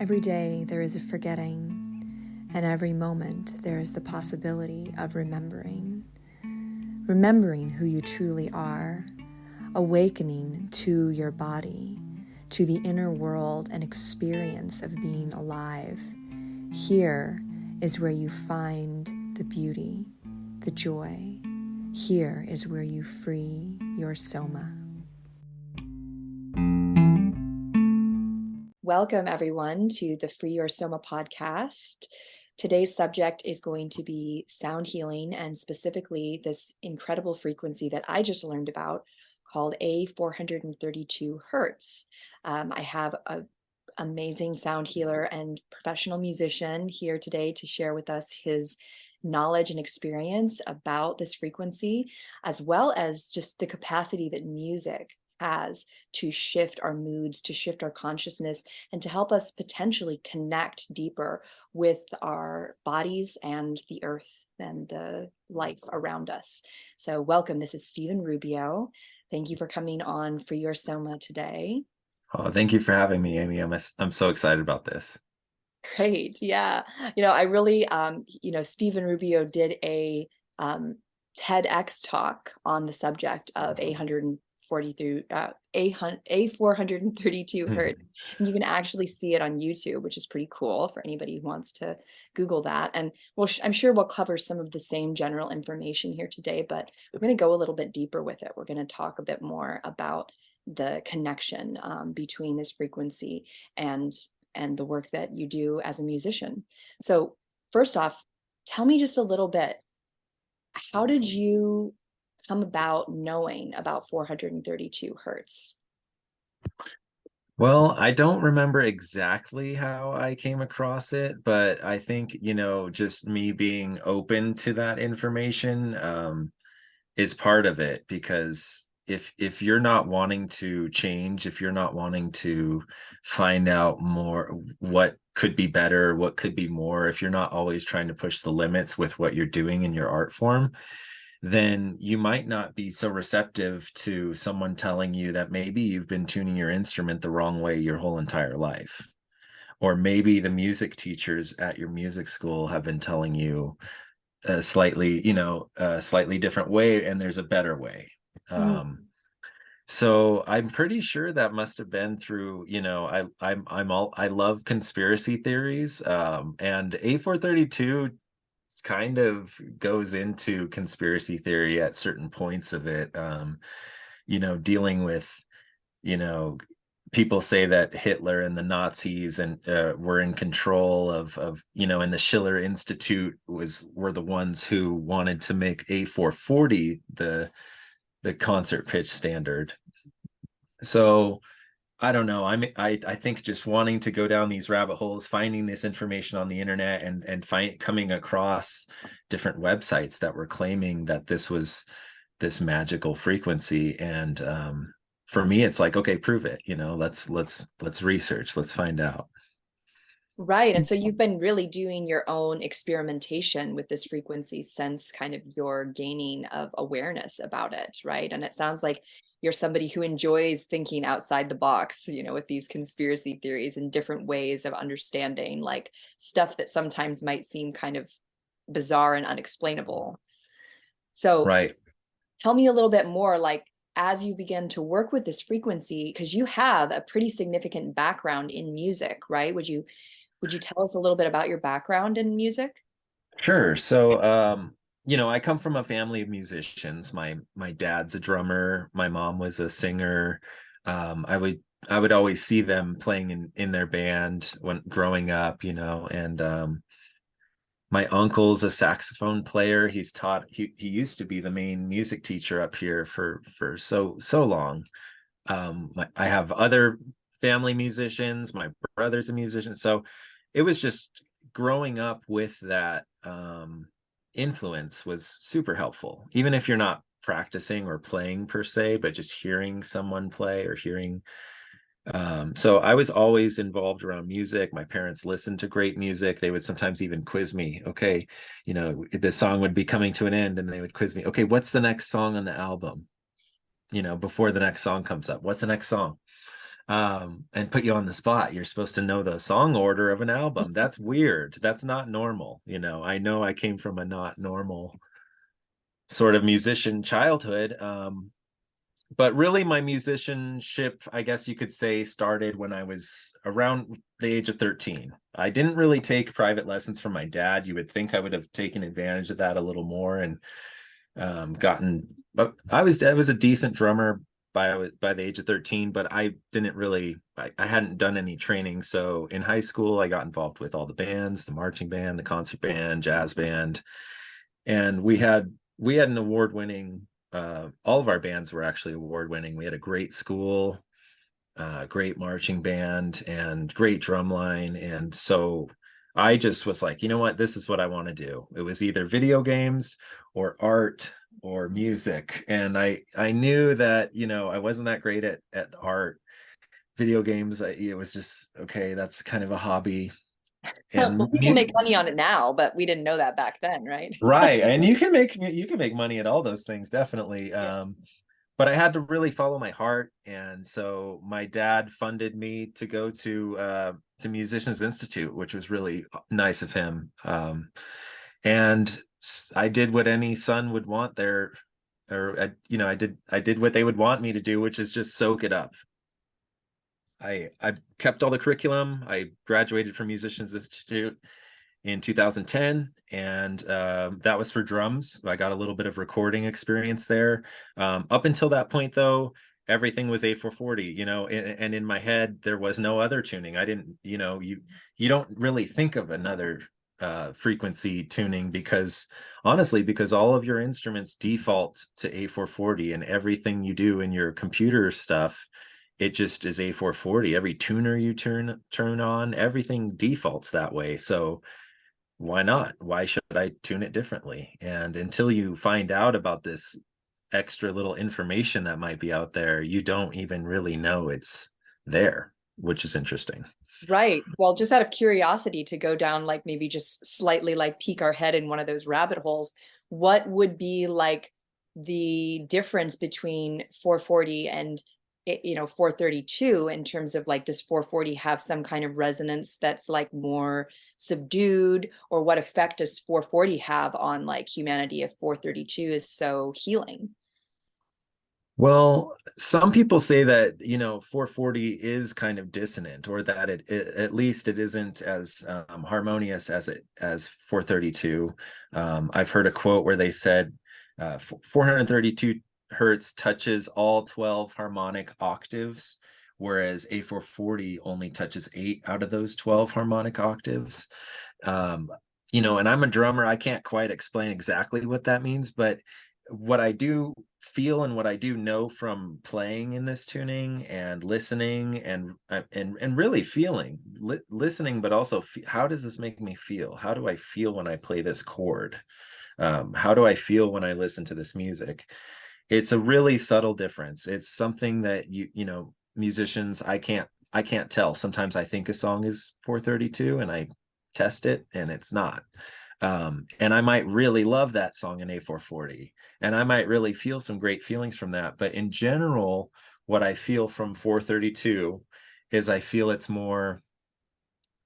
Every day there is a forgetting, and every moment there is the possibility of remembering. Remembering who you truly are, awakening to your body, to the inner world and experience of being alive. Here is where you find the beauty, the joy. Here is where you free your soma. Welcome, everyone, to the Free Your Soma podcast. Today's subject is going to be sound healing, and specifically this incredible frequency that I just learned about called A-432 hertz. I have an amazing sound healer and professional musician here today to share with us his knowledge and experience about this frequency, as well as just the capacity that music has to shift our moods, to shift our consciousness, and to help us potentially connect deeper with our bodies and the earth and the life around us. So welcome, this is Rubio. Thank you for coming on For Your Soma today. Oh, thank you for having me, Amy. I'm so excited about this. Great. Yeah. I really, Stephen Rubio did a TEDx talk on the subject of 843, A432 hertz. And you can actually see it on YouTube, which is pretty cool for anybody who wants to Google that. And I'm sure we'll cover some of the same general information here today, but we're going to go a little bit deeper with it. We're going to talk a bit more about the connection between this frequency and the work that you do as a musician. So first off, tell me just a little bit, how did you come about knowing about 432 hertz? Well, I don't remember exactly how I came across it, but I think, just me being open to that information is part of it, because if you're not wanting to change, if you're not wanting to find out more, what could be better, what could be more, if you're not always trying to push the limits with what you're doing in your art form, then you might not be so receptive to someone telling you that maybe you've been tuning your instrument the wrong way your whole entire life. Or maybe the music teachers at your music school have been telling you a slightly different way, and there's a better way. So I'm pretty sure that must have been through, I love conspiracy theories, and A432 kind of goes into conspiracy theory at certain points of it. Dealing with, you know, people say that Hitler and the Nazis and were in control of and the Schiller Institute were the ones who wanted to make A440 the concert pitch standard. So I don't know. I think just wanting to go down these rabbit holes, finding this information on the internet, and coming across different websites that were claiming that this was this magical frequency. And for me, it's like, okay, prove it. Let's research. Let's find out. Right. And so you've been really doing your own experimentation with this frequency since kind of your gaining of awareness about it, right? And it sounds like you're somebody who enjoys thinking outside the box, with these conspiracy theories and different ways of understanding, like stuff that sometimes might seem kind of bizarre and unexplainable. So Right. tell me a little bit more, like, as you begin to work with this frequency, because you have a pretty significant background in music, right? Would you tell us a little bit about your background in music? Sure. So, I come from a family of musicians. My dad's a drummer. My mom was a singer. I would always see them playing in their band when growing up, and my uncle's a saxophone player. He used to be the main music teacher up here for so long. I have other family musicians. My brother's a musician. So it was just growing up with that influence was super helpful, even if you're not practicing or playing per se, but just hearing someone play or hearing. So I was always involved around music. My parents listened to great music. They would sometimes even quiz me. Okay, the song would be coming to an end and they would quiz me. Okay, what's the next song on the album? Before the next song comes up, what's the next song? and put you on the spot. You're supposed to know the song order of an album. That's weird. That's not normal. I know I came from a not normal sort of musician childhood. But really my musicianship, I guess you could say, started when I was around the age of 13. I didn't really take private lessons from my dad. You would think I would have taken advantage of that a little more and gotten, but I was a decent drummer by the age of 13, but I didn't really, I hadn't done any training. So in high school I got involved with all the bands, the marching band, the concert band, jazz band, and we had an award-winning, all of our bands were actually award-winning. We had a great school, great marching band, and great drum line. And so I just was like, you know what, this is what I want to do. It was either video games or art or music. And I knew that, I wasn't that great at art. Video games, it was just okay, that's kind of a hobby. Well, And people make money on it now, but we didn't know that back then, right? right, and you can make money at all those things, definitely. Yeah. But I had to really follow my heart, and so my dad funded me to go to Musicians Institute, which was really nice of him. And I did what any son would want there, or I did what they would want me to do, which is just soak it up. I kept all the curriculum. I graduated from Musicians Institute in 2010, and that was for drums. I got a little bit of recording experience there. Up until that point, though, everything was A440, and in my head there was no other tuning. I didn't, you don't really think of another frequency tuning, because honestly, because all of your instruments default to A440, and everything you do in your computer stuff, it just is A440. Every tuner you turn on, everything defaults that way. So why not? Why should I tune it differently? And until you find out about this extra little information that might be out there, you don't even really know it's there, which is interesting. Right. Well, just out of curiosity to go down, like maybe just slightly like peek our head in one of those rabbit holes, what would be like the difference between 440 and 432 in terms of like, does 440 have some kind of resonance that's like more subdued, or what effect does 440 have on like humanity if 432 is so healing? Well, some people say that, 440 is kind of dissonant, or that at least it isn't as harmonious as 432. I've heard a quote where they said 432 hertz touches all 12 harmonic octaves, whereas A440 only touches 8 out of those 12 harmonic octaves. And I'm a drummer. I can't quite explain exactly what that means, but what I do feel and what I do know from playing in this tuning and listening and really feeling, listening, but also how does this make me feel? How do I feel when I play this chord? How do I feel when I listen to this music? It's a really subtle difference. It's something that musicians, I can't tell. Sometimes I think a song is 432 and I test it and it's not. And I might really love that song in A440, and I might really feel some great feelings from that. But in general, what I feel from 432 is I feel it's more,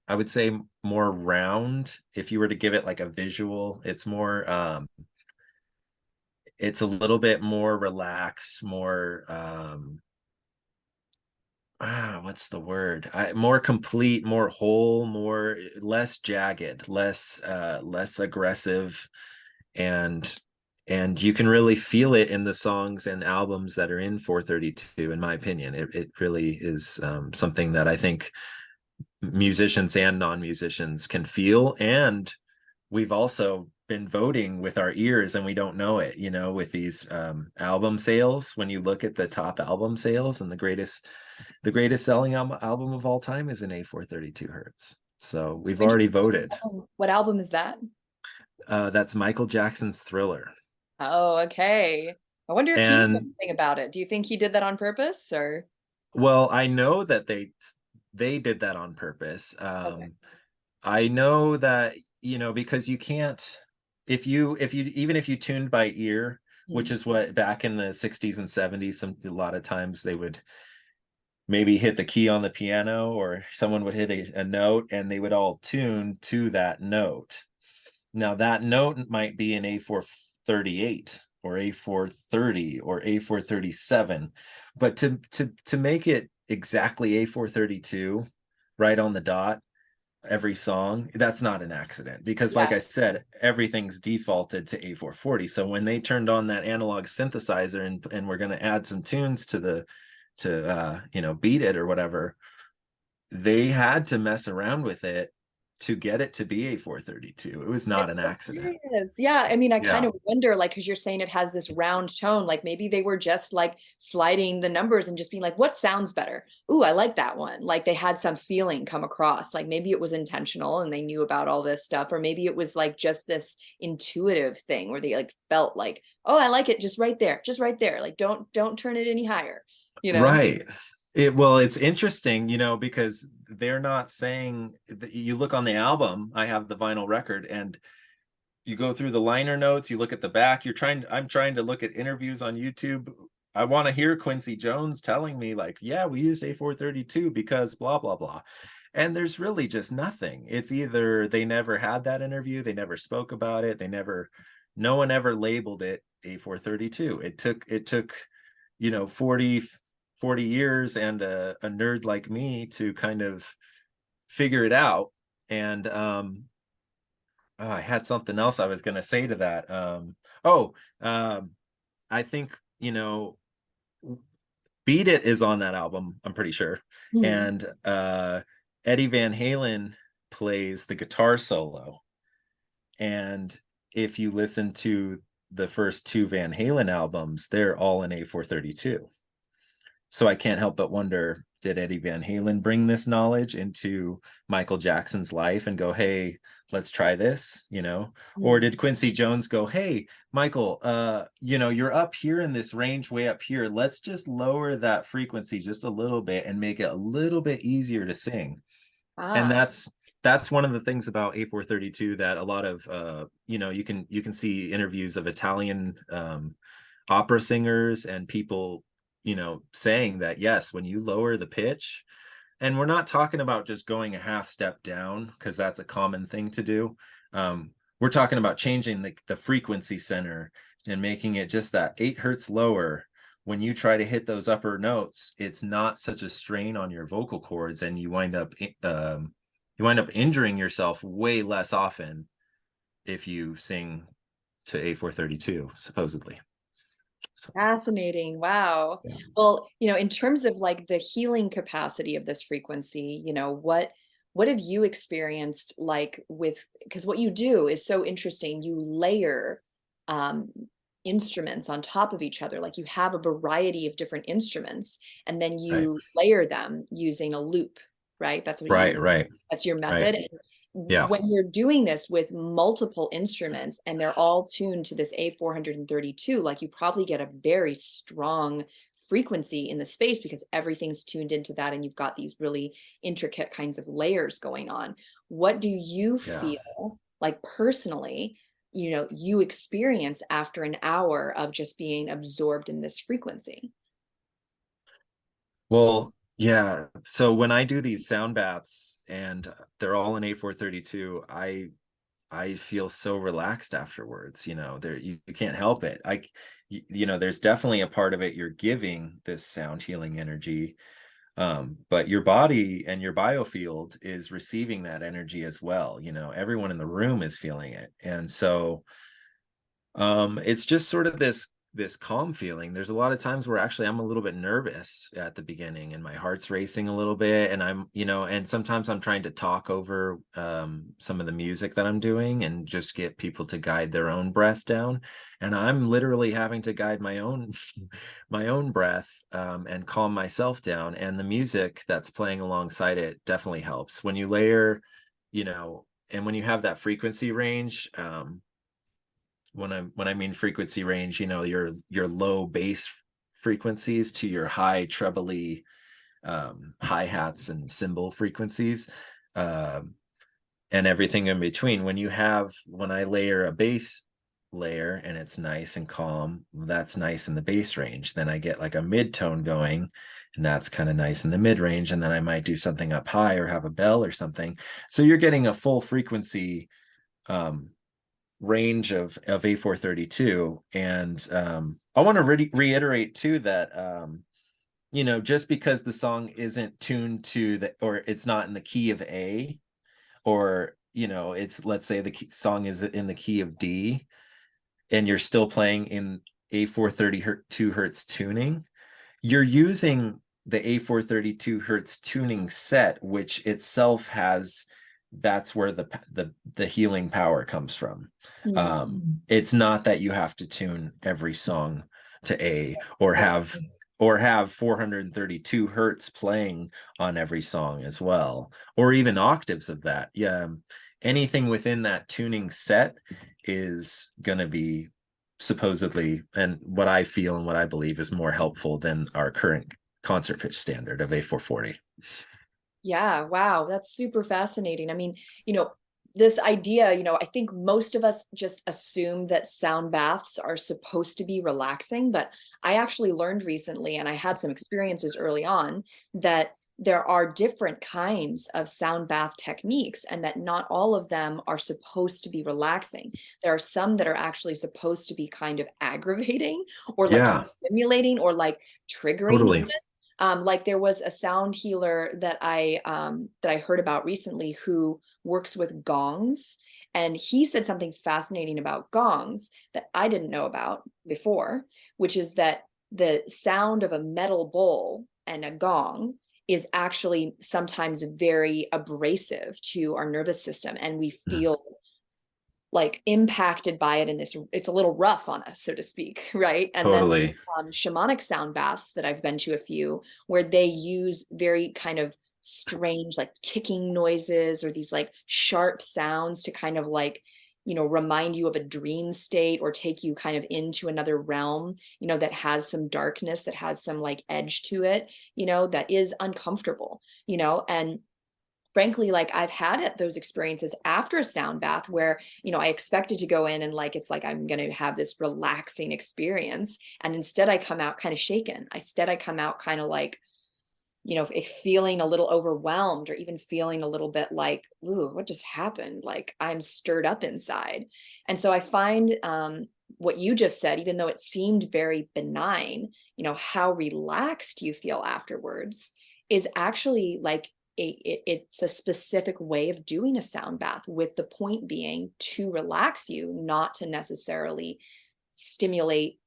I would say, more round. If you were to give it like a visual, it's a little bit more relaxed, more what's the word, more complete, more whole, more less jagged, less aggressive, and you can really feel it in the songs and albums that are in 432. In my opinion, it really is something that I think musicians and non-musicians can feel. And we've also been voting with our ears and we don't know it, with these album sales. When you look at the top album sales, and the greatest selling album of all time is an A432 hertz. So we've When you, already voted. what album is that? That's Michael Jackson's Thriller. Oh, okay. I wonder if he knew And anything about it. Do you think he did that on purpose, or? well, I know that they did that on purpose. Okay. I know that, because you can't, if you even if you tuned by ear, which Mhm. is what back in the 60s and 70s, a lot of times they would maybe hit the key on the piano, or someone would hit a note and they would all tune to that note. Now that note might be an A438 or A430 or A437, but to make it exactly A432 right on the dot every song, that's not an accident, because like Yeah. I said, everything's defaulted to A440. So when they turned on that analog synthesizer and we're going to add some tunes to the beat it or whatever, they had to mess around with it to get it to be A432. It was not It's an so accident. curious. Yeah, I mean, I kind Yeah. of wonder, like, because you're saying it has this round tone, like maybe they were just like sliding the numbers and just being like, what sounds better? Ooh, I like that one. Like they had some feeling come across. Like maybe it was intentional and they knew about all this stuff, or maybe it was like just this intuitive thing where they like felt like, oh, I like it just right there, just right there. Like don't turn it any higher, you know? Right. Well, it's interesting, because they're not saying that. You look on the album, I have the vinyl record, and you go through the liner notes, you look at the back, I'm trying to look at interviews on YouTube. I want to hear Quincy Jones telling me like, yeah, we used A432 because blah blah blah. And there's really just nothing. It's either they never had that interview, they never spoke about it, no one ever labeled it A432. It took 40 years and a nerd like me to kind of figure it out. And I had something else I was going to say to that. Oh, um, I think, Beat It is on that album, I'm pretty sure. Mhm. And Eddie Van Halen plays the guitar solo. And if you listen to the first two Van Halen albums, they're all in A432. So I can't help but wonder, did Eddie Van Halen bring this knowledge into Michael Jackson's life and go, hey, let's try this, or Mhm. did Quincy Jones go, hey, Michael, you're up here in this range way up here, let's just lower that frequency just a little bit and make it a little bit easier to sing. And Ah, that's one of the things about A432 that a lot of you can see interviews of Italian opera singers and people saying that, yes, when you lower the pitch, and we're not talking about just going a half step down, because that's a common thing to do. We're talking about changing the frequency center and making it just that 8 hertz lower. When you try to hit those upper notes, it's not such a strain on your vocal cords, and you wind up injuring yourself way less often if you sing to A432, supposedly. So fascinating. Wow. yeah. Well, in terms of like the healing capacity of this frequency, what have you experienced like with, because what you do is so interesting. You layer um instruments on top of each other. Like you have a variety of different instruments and then Right. you layer them using a loop, right? Right. Right. That's your Right. method. And Yeah. when you're doing this with multiple instruments and they're all tuned to this A432, like you probably get a very strong frequency in the space because everything's tuned into that and you've got these really intricate kinds of layers going on. What do you Yeah. feel like personally, you experience after an hour of just being absorbed in this frequency? Well, yeah. So when I do these sound baths and they're all in A432, I feel so relaxed afterwards. There you can't help it. There's definitely a part of it you're giving this sound healing energy, but your body and your biofield is receiving that energy as well. Everyone in the room is feeling it, and so it's just sort of this calm feeling. There's a lot of times where actually I'm a little bit nervous at the beginning and my heart's racing a little bit, and and sometimes I'm trying to talk over some of the music that I'm doing and just get people to guide their own breath down, and I'm literally having to guide my own my own breath, and calm myself down, and the music that's playing alongside it definitely helps when you layer, and when you have that frequency range. When I mean frequency range, your low bass frequencies to your high trebly hi-hats and cymbal frequencies, um, and everything in between. When I layer a bass layer and it's nice and calm, that's nice in the bass range. Then I get like a mid tone going, and that's kind of nice in the mid range. And then I might do something up high or have a bell or something. So you're getting a full frequency um, range of A432. And I want to reiterate too that just because the song isn't tuned to the, or it's not in the key of A, or it's, let's say song is in the key of D, and you're still playing in A432 hertz tuning, you're using the A432 hertz tuning set, which itself has, that's where the healing power comes from. It's not that you have to tune every song to A, or have 432 hertz playing on every song as well, or even octaves of that. Yeah, anything within that tuning set is going to be supposedly, and what I feel and what I believe, is more helpful than our current concert pitch standard of A440. Yeah, wow, that's super fascinating. I mean, this idea, I think most of us just assume that sound baths are supposed to be relaxing, but I actually learned recently, and I had some experiences early on, that there are different kinds of sound bath techniques and that not all of them are supposed to be relaxing. There are some that are actually supposed to be kind of aggravating or like Yeah, stimulating or like triggering. totally. Like there was a sound healer that I heard about recently who works with gongs, and he said something fascinating about gongs that I didn't know about before, which is that the sound of a metal bowl and a gong is actually sometimes very abrasive to our nervous system, and we Mm, feel like impacted by it in this, it's a little rough on us, so to speak, right? And then totally. shamanic sound baths that I've been to a few, where they use very kind of strange like ticking noises or these like sharp sounds to kind of like remind you of a dream state or take you kind of into another realm, that has some darkness, that has some like edge to it, that is uncomfortable, and frankly, like I've had those experiences after a sound bath where, I expected to go in and like, it's like, I'm going to have this relaxing experience. And instead I come out kind of shaken. Instead I come out kind of like, feeling a little overwhelmed or even feeling a little bit like, ooh, what just happened? Like I'm stirred up inside. And so I find what you just said, even though it seemed very benign, how relaxed you feel afterwards is actually like it's a specific way of doing a sound bath, with the point being to relax you, not to necessarily stimulate,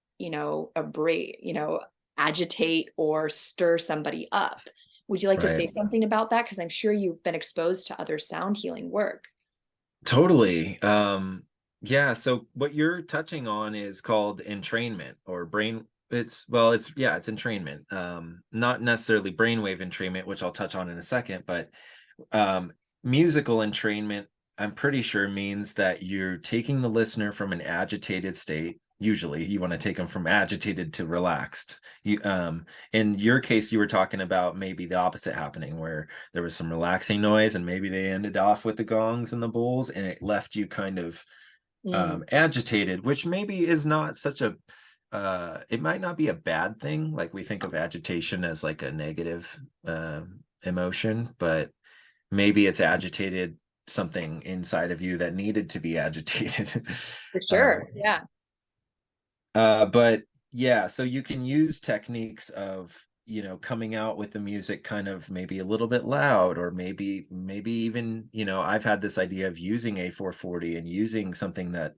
agitate or stir somebody up. Would you like to say Right. something about that? Because I'm sure you've been exposed to other sound healing work. Totally. Yeah, so what you're touching on is called entrainment, or brain, it's entrainment. Not necessarily brainwave entrainment, which I'll touch on in a second, but um musical entrainment, I'm pretty sure, means that you're taking the listener from an agitated state. Usually you want to take them from agitated to relaxed. In your case, you were talking about maybe the opposite happening, where there was some relaxing noise and maybe they ended off with the gongs and the bowls, and it left you kind of Mm, agitated, which maybe is not such a it might not be a bad thing. Like, we think of agitation as like a negative emotion, but maybe it's agitated something inside of you that needed to be agitated. for um, sure. Yeah. but yeah, so you can use techniques of, coming out with the music kind of maybe a little bit loud, or maybe even, I've had this idea of using A440 and using something that,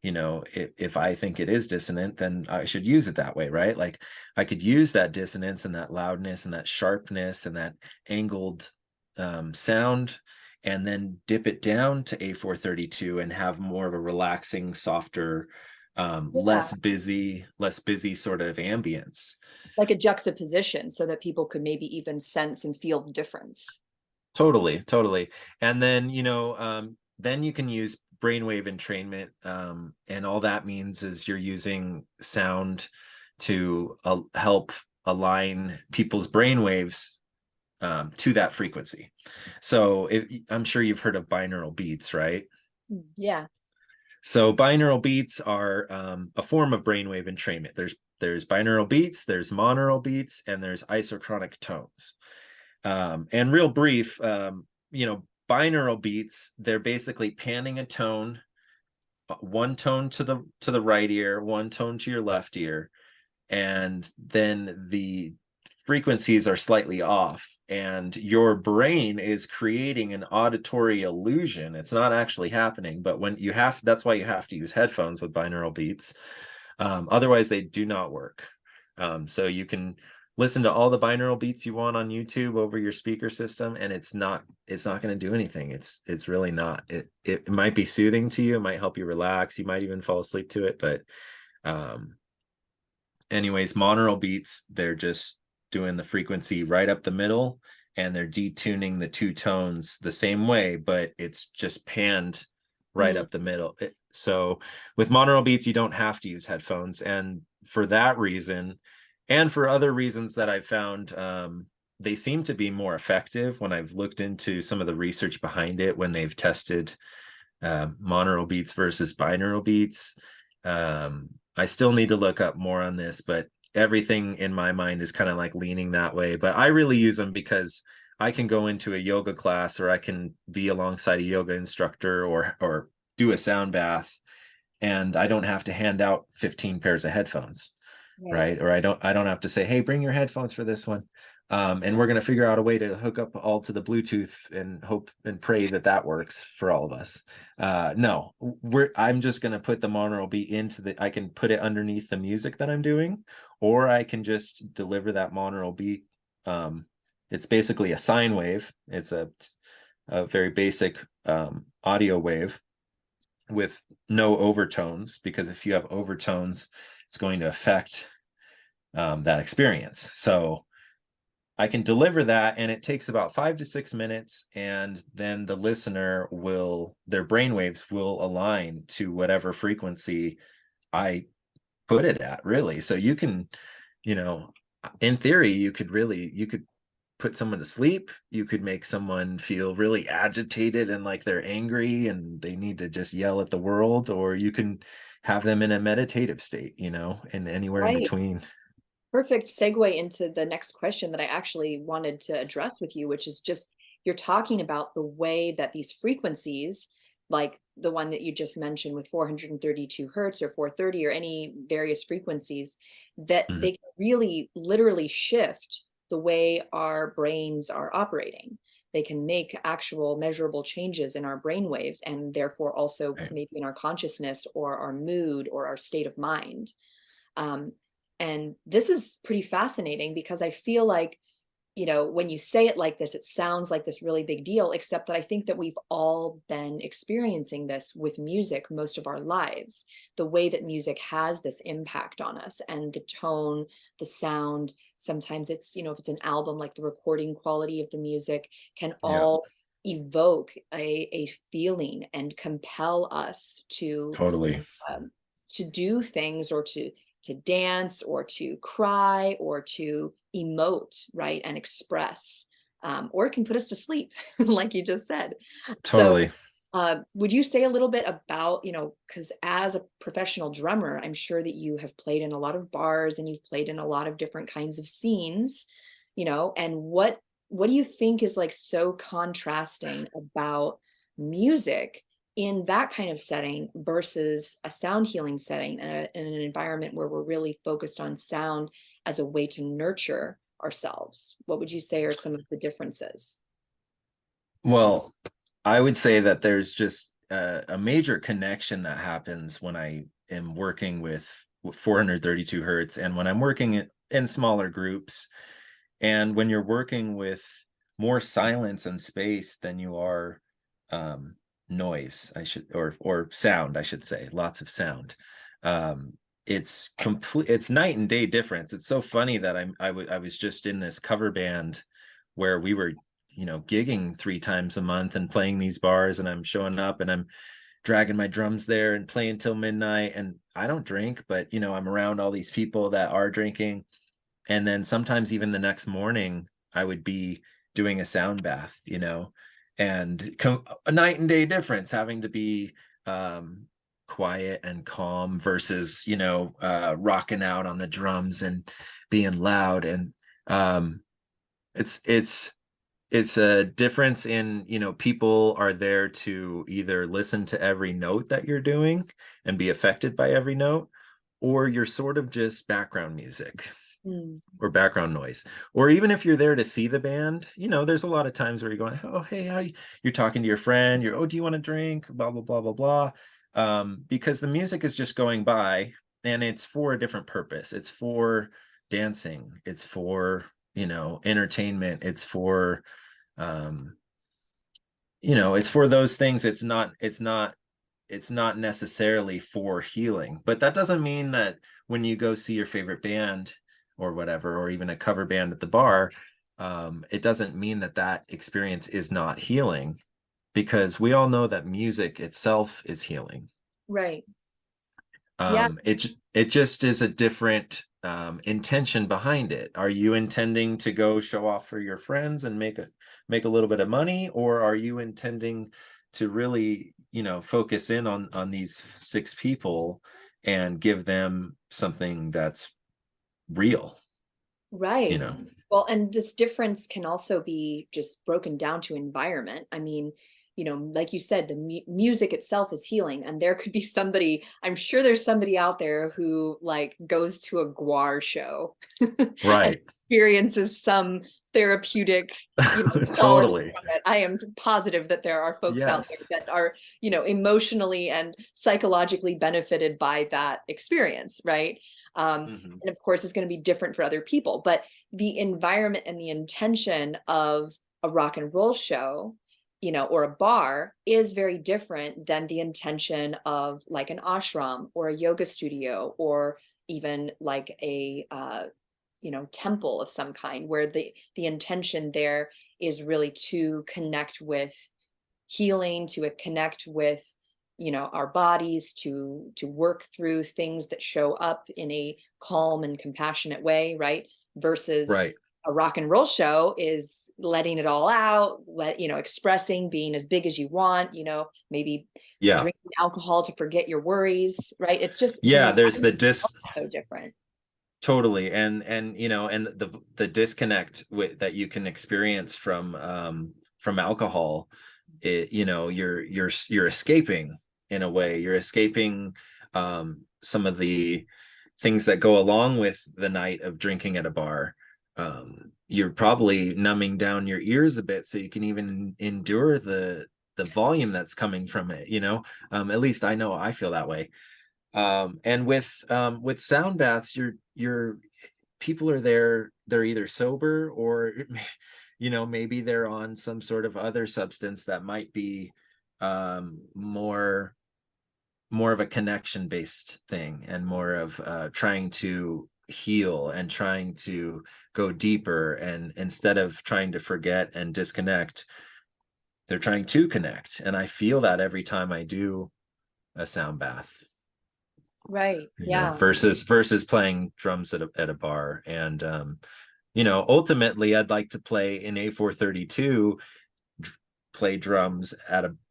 if I think it is dissonant, then I should use it that way, right? Like, I could use that dissonance and that loudness and that sharpness and that angled sound, and then dip it down to A432 and have more of a relaxing, softer, Yeah. less busy sort of ambience. Like a juxtaposition so that people could maybe even sense and feel the difference. Totally, totally. And then, then you can use brainwave entrainment. And all that means is you're using sound to help align people's brainwaves to that frequency. So I'm sure you've heard of binaural beats, right? Yeah. So binaural beats are a form of brainwave entrainment. There's binaural beats, there's monaural beats, and there's isochronic tones. And real brief, binaural beats, they're basically panning a tone, one tone to the right ear, one tone to your left ear, and then the frequencies are slightly off, and your brain is creating an auditory illusion. It's not actually happening, but when you have, that's why you have to use headphones with binaural beats. Otherwise they do not work. So you can listen to all the binaural beats you want on YouTube over your speaker system, and it's not going to do anything. It's really not. It might be soothing to you, it might help you relax, you might even fall asleep to it, but anyways, monaural beats, they're just doing the frequency right up the middle, and they're detuning the two tones the same way, but it's just panned right up the middle. So with monaural beats, you don't have to use headphones, and for that reason, and for other reasons that I've found, they seem to be more effective when I've looked into some of the research behind it, when they've tested monaural beats versus binaural beats. I still need to look up more on this, but everything in my mind is kind of like leaning that way. But I really use them because I can go into a yoga class, or I can be alongside a yoga instructor, or do a sound bath, and I don't have to hand out 15 pairs of headphones, right? Or I don't have to say, hey, bring your headphones for this one. And we're going to figure out a way to hook up all to the Bluetooth and hope and pray that that works for all of us. No, I'm just going to put the monaural beat I can put it underneath the music that I'm doing, or I can just deliver that monaural beat. It's basically a sine wave. It's a very basic audio wave with no overtones, because if you have overtones, it's going to affect that experience. So I can deliver that, and it takes about 5 to 6 minutes, and then the listener their brainwaves will align to whatever frequency I put it at, really. So you can, in theory, you could put someone to sleep. You could make someone feel really agitated and like they're angry and they need to just yell at the world, or you can have them in a meditative state, and anywhere in Right. between. Perfect segue into the next question that I actually wanted to address with you, which is just you're talking about the way that these frequencies, like the one that you just mentioned with 432 hertz or 430 or any various frequencies, that Mhm. they can really literally shift the way our brains are operating. They can make actual measurable changes in our brain waves, and therefore also Right. maybe in our consciousness or our mood or our state of mind. Um, and this is pretty fascinating because I feel like, when you say it like this, it sounds like this really big deal, except that I think that we've all been experiencing this with music most of our lives. The way that music has this impact on us, and the tone, the sound, sometimes it's, if it's an album, like the recording quality of the music can Yeah, all evoke a feeling and compel us totally. um, to do things, or to dance, or to cry, or to emote, right, and express, or it can put us to sleep, like you just said. So, Totally. would you say a little bit about, because as a professional drummer, I'm sure that you have played in a lot of bars and you've played in a lot of different kinds of scenes, and what do you think is like so contrasting about music in that kind of setting versus a sound healing setting, in an environment where we're really focused on sound as a way to nurture ourselves? What would you say are some of the differences? Well, I would say that there's just a major connection that happens when I am working with 432 hertz, and when I'm working in smaller groups, and when you're working with more silence and space than you are um, noise, or sound, I should say, lots of sound. Um, it's night and day difference. It's so funny that I was just in this cover band where we were, gigging 3 times a month and playing these bars, and I'm showing up and I'm dragging my drums there and playing till midnight, and I don't drink, but I'm around all these people that are drinking, and then sometimes even the next morning I would be doing a sound bath, and a night and day difference, having to be quiet and calm versus, rocking out on the drums and being loud. And um it's it's a difference in, people are there to either listen to every note that you're doing and be affected by every note, or you're sort of just background music Mm. or background noise. Or even if you're there to see the band, there's a lot of times where you're going, oh, hey, you're talking to your friend, oh, do you want a drink, blah blah blah blah blah, because the music is just going by, and it's for a different purpose. It's for dancing, it's for, entertainment, it's for, um it's for those things. It's not necessarily for healing. But that doesn't mean that when you go see your favorite band or whatever, or even a cover band at the bar, it doesn't mean that that experience is not healing, because we all know that music itself is healing. Right. Yeah. It just is a different intention behind it. Are you intending to go show off for your friends and make a little bit of money, or are you intending to really, focus in on these six people and give them something that's real, you Right. know? Well, and this difference can also be just broken down to environment. I mean, like you said, the music itself is healing, and there could be somebody, I'm sure there's somebody out there who like goes to a guar show and Right. experiences some therapeutic, quality Totally. from it. I am positive that there are folks out there Yes. that are, emotionally and psychologically benefited by that experience, right? Hmm. And of course, it's going to be different for other people, but the environment and the intention of a rock and roll show, or a bar is very different than the intention of like an ashram or a yoga studio, or even like a temple of some kind, where the intention there is really to connect with healing, to connect with our bodies, to work through things that show up in a calm and compassionate way, right? Versus Right. a rock and roll show is letting it all out, expressing, being as big as you want, maybe Yeah. drinking alcohol to forget your worries, right? It's just the Yeah, there's the environment dis is so different. Totally. And the disconnect that you can experience from alcohol. You're escaping, in a way. You're escaping some of the things that go along with the night of drinking at a bar. You're probably numbing down your ears a bit so you can even endure the volume that's coming from it. At least I know I feel that way. And with sound baths, you're people are there, they're either sober, or maybe they're on some sort of other substance that might be more of a connection based thing, and more of trying to heal and trying to go deeper, and instead of trying to forget and disconnect, they're trying to connect. And I feel that every time I do a sound bath, Right. Yeah. versus playing drums at a bar. And ultimately I'd like to play in A-432, play drums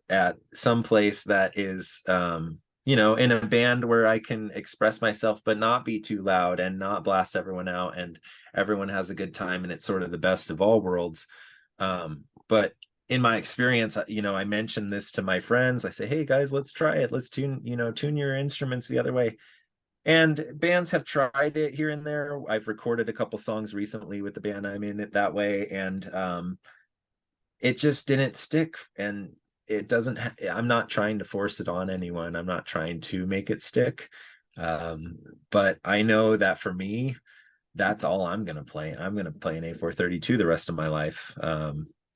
at some place that is, in a band where I can express myself but not be too loud and not blast everyone out, and everyone has a good time, and it's sort of the best of all worlds. But in my experience, I mentioned this to my friends. I say, hey guys, let's try it. Let's tune your instruments the other way. And bands have tried it here and there. I've recorded a couple songs recently with the band I'm in it that way, and it just didn't stick. And it doesn't. I'm not trying to force it on anyone. I'm not trying to make it stick. But I know that for me, that's all I'm gonna play. I'm gonna play an A-432 the rest of my life.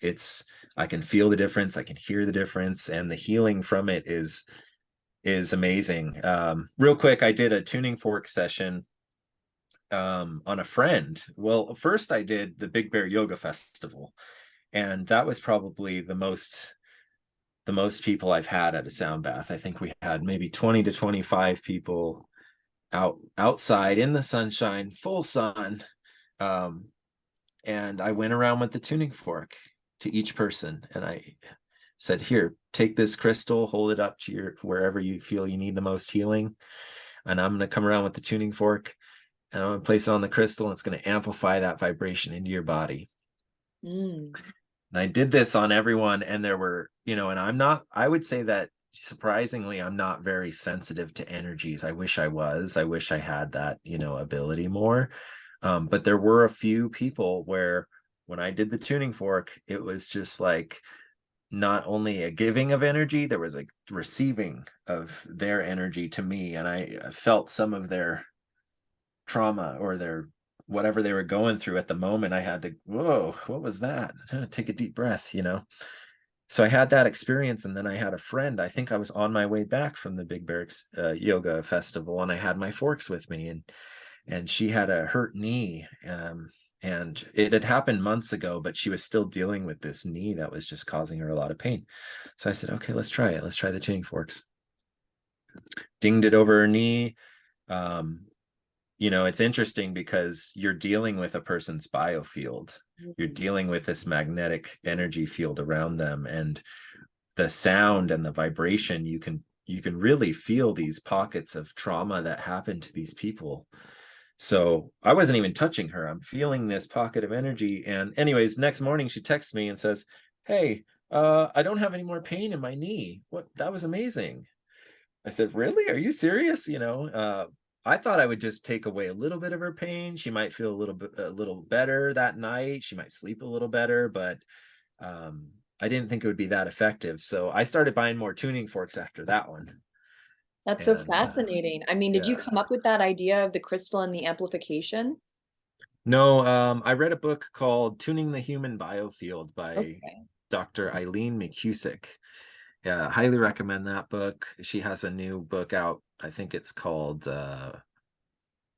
It's I can feel the difference. I can hear the difference, and the healing from it is amazing. Real quick, I did a tuning fork session on a friend. Well, first I did the Big Bear Yoga Festival, and that was probably the most people I've had at a sound bath. I think we had maybe 20 to 25 people outside in the sunshine, full sun. Um, and I went around with the tuning fork to each person, and said, here, take this crystal, hold it up to your wherever you feel you need the most healing. And I'm going to come around with the tuning fork and I'm going to place it on the crystal, and it's going to amplify that vibration into your body. Mm. And I did this on everyone, and there were, and I would say that surprisingly, I'm not very sensitive to energies. I wish I was. I wish I had that, ability more. But there were a few people where when I did the tuning fork, it was just like not only a giving of energy, there was a receiving of their energy to me. And I felt some of their trauma or their whatever they were going through at the moment. I had to, whoa, what was that? Take a deep breath. So I had that experience, and then I had a friend. I think I was on my way back from the Big Bear yoga festival, and I had my forks with me, and she had a hurt knee, and it had happened months ago, but she was still dealing with this knee that was just causing her a lot of pain. So I said, okay, let's try it. Let's try the tuning forks. Dinged it over her knee. Um, it's interesting because you're dealing with a person's biofield. You're Mhm. dealing with this magnetic energy field around them, and the sound and the vibration, you can really feel these pockets of trauma that happen to these people. So I wasn't even touching her. I'm feeling this pocket of energy. And anyways, next morning she texts me and says, hey, I don't have any more pain in my knee. What? That was amazing. I said, really? Are you serious? I thought I would just take away a little bit of her pain. She might feel a little better that night. She might sleep a little better, but I didn't think it would be that effective. So I started buying more tuning forks after that one. That's so And fascinating. I mean, did you yeah, come up with that idea of the crystal and the amplification? no, I read a book called Tuning the Human Biofield by Okay. Dr. Eileen McCusick. Yeah, highly recommend that book. She has a new book out. I think it's called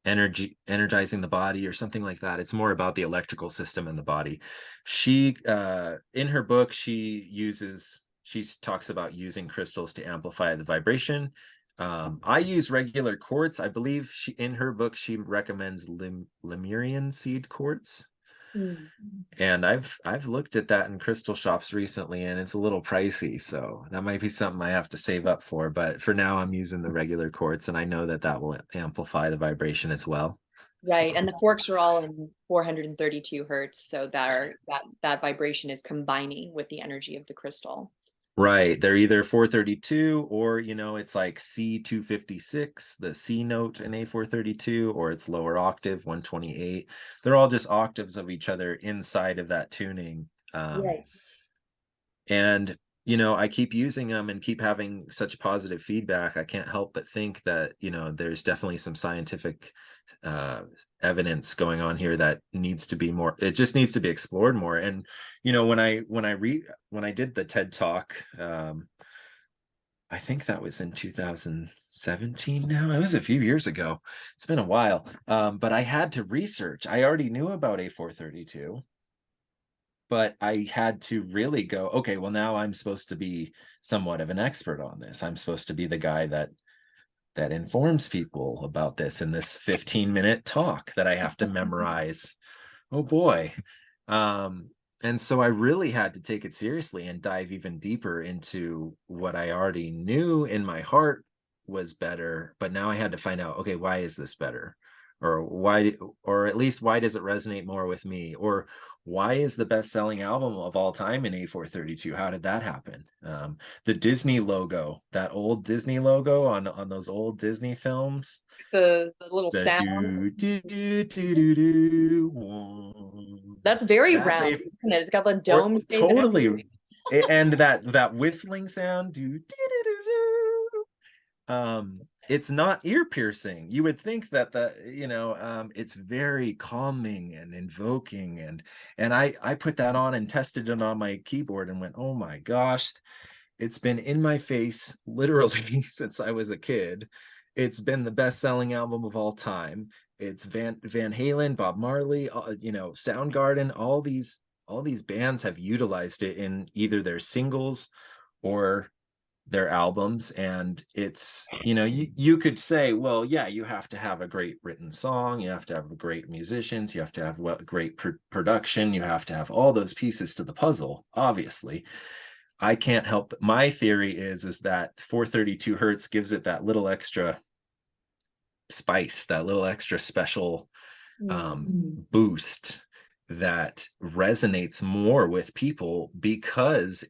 energizing the body or something like that. It's more about the electrical system in the body. She in her book she talks about using crystals to amplify the vibration. I use regular quartz. I believe in her book she recommends Lemurian seed quartz, Mm. and I've looked at that in crystal shops recently, and it's a little pricey, so that might be something I have to save up for. But for now, I'm using the regular quartz, and I know that that will amplify the vibration as well. Right. And So the forks are all in 432 hertz, so that vibration is combining with the energy of the crystal. right, they're either 432 or it's like C256, the C note in A432, or it's lower octave 128. They're all just octaves of each other inside of that tuning. Right. And I keep using them and keep having such positive feedback. I can't help but think that there's definitely some scientific uh evidence going on here that needs to be more, it just needs to be explored more. And when I did the TED talk, I think that was in 2017. Now it was a few years ago, it's been a while. But I had to research. I already knew about A432, but I had to really go, okay, well, now I'm supposed to be somewhat of an expert on this. I'm supposed to be the guy that informs people about this in this 15-minute talk that I have to memorize. Oh boy. Um, and so I really had to take it seriously and dive even deeper into what I already knew in my heart was better, but now I had to find out, okay, why is this better? Or why, or at least why does it resonate more with me? Or why is the best-selling album of all time in A432? How did that happen? The Disney logo, that old Disney logo on those old Disney films, The little the sound. do do do do do. That's very That's round, a isn't it? It's got the or dome shape and everything. totally, and that whistling sound, do do do do do. It's not ear piercing. You would think that it's very calming and invoking, and I put that on and tested it on my keyboard and went, oh my gosh, it's been in my face literally since I was a kid. It's been the best-selling album of all time. It's Van Halen, Bob Marley, Soundgarden, all these bands have utilized it in either their singles or their albums. And it's, you could say, well, yeah, you have to have a great written song, you have to have great musicians, you have to have great production, you have to have all those pieces to the puzzle, obviously. I can't help, my theory is that 432 hertz gives it that little extra spice, that little extra special boost that resonates more with people, because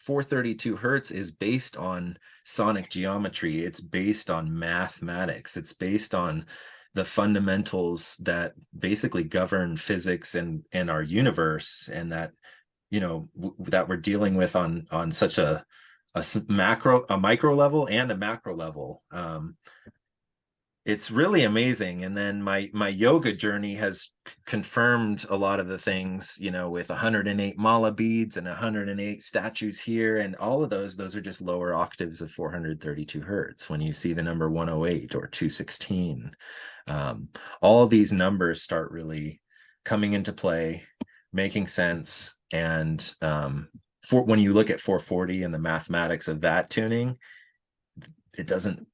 432 hertz is based on sonic geometry. It's based on mathematics. It's based on the fundamentals that basically govern physics and our universe, and that, that we're dealing with on such a micro level and a macro level. It's really amazing. And then my yoga journey has confirmed a lot of the things, with 108 mala beads and 108 statues here, and all of those are just lower octaves of 432 hertz. When you see the number 108 or 216, all of these numbers start really coming into play, making sense. And when you look at 440 and the mathematics of that tuning, it doesn't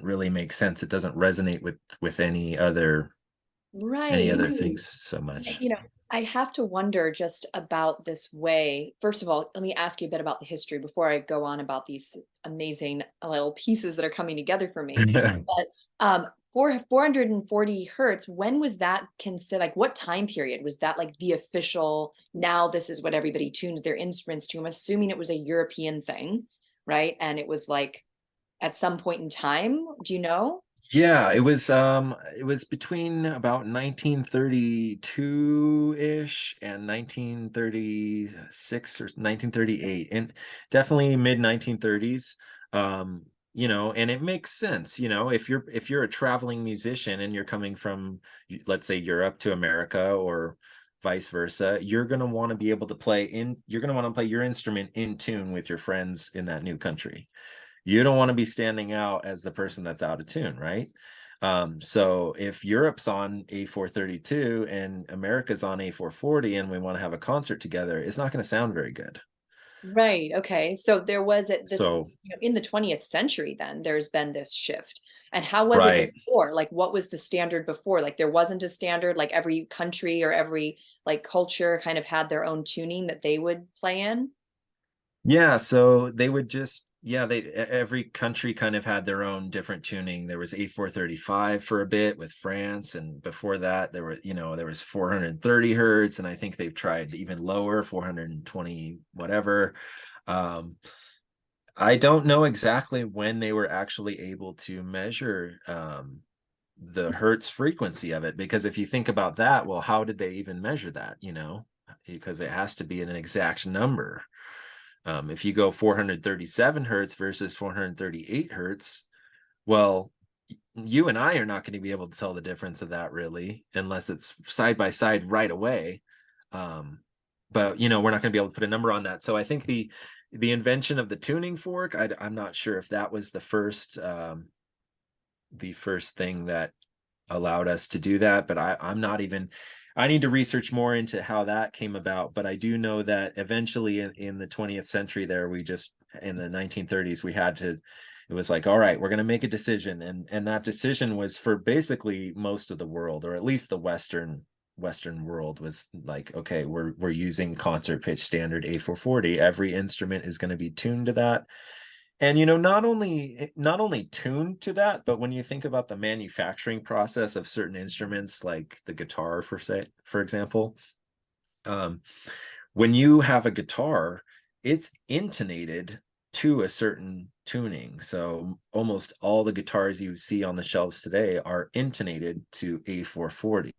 really make sense. It doesn't resonate with any Right. other things so much. You know, I have to wonder just about this way. First of all, let me ask you a bit about the history before I go on about these amazing little pieces that are coming together for me. But for 440 hertz, when was that considered? Like, what time period was that? Like the official? Now this is what everybody tunes their instruments to. I'm assuming it was a European thing, right? And it was like at some point in time. Do you know? Yeah, it was between about 1932-ish and 1936 or 1938, and definitely mid 1930s. And it makes sense, if you're a traveling musician and you're coming from, let's say, Europe to America, or vice versa, you're going to want to be able to you're going to want to play your instrument in tune with your friends in that new country. You don't want to be standing out as the person that's out of tune, right? So if Europe's on A432 and America's on A440 and we want to have a concert together, it's not going to sound very good. Right. Okay. So there was at this, So, in the 20th century, then there's been this shift. And how was it right. before? Like, what was the standard before? Like, there wasn't a standard, like every country or every like culture kind of had their own tuning that they would play in. Yeah, so they would just, yeah, every country kind of had their own different tuning. There was A435 for a bit with France, and before that there was 430 hertz, and I think they've tried even lower, 420 whatever. Um, I don't know exactly when they were actually able to measure the hertz frequency of it, because if you think about that, well, how did they even measure that? Because it has to be an exact number. If you go 437 hertz versus 438 hertz, well, you and I are not going to be able to tell the difference of that, really, unless it's side by side right away. But we're not going to be able to put a number on that. So I think the invention of the tuning fork, I'm not sure if that was the first thing that allowed us to do that, but I'm not even, I need to research more into how that came about. But I do know that eventually in the 20th century there, in the 1930s, it was like, all right, we're going to make a decision. And that decision was for basically most of the world, or at least the Western world, was like, okay, we're using concert pitch standard A440. Every instrument is going to be tuned to that. And not only tuned to that, but when you think about the manufacturing process of certain instruments, like the guitar, for example, um, when you have a guitar, it's intonated to a certain tuning. So almost all the guitars you see on the shelves today are intonated to A440,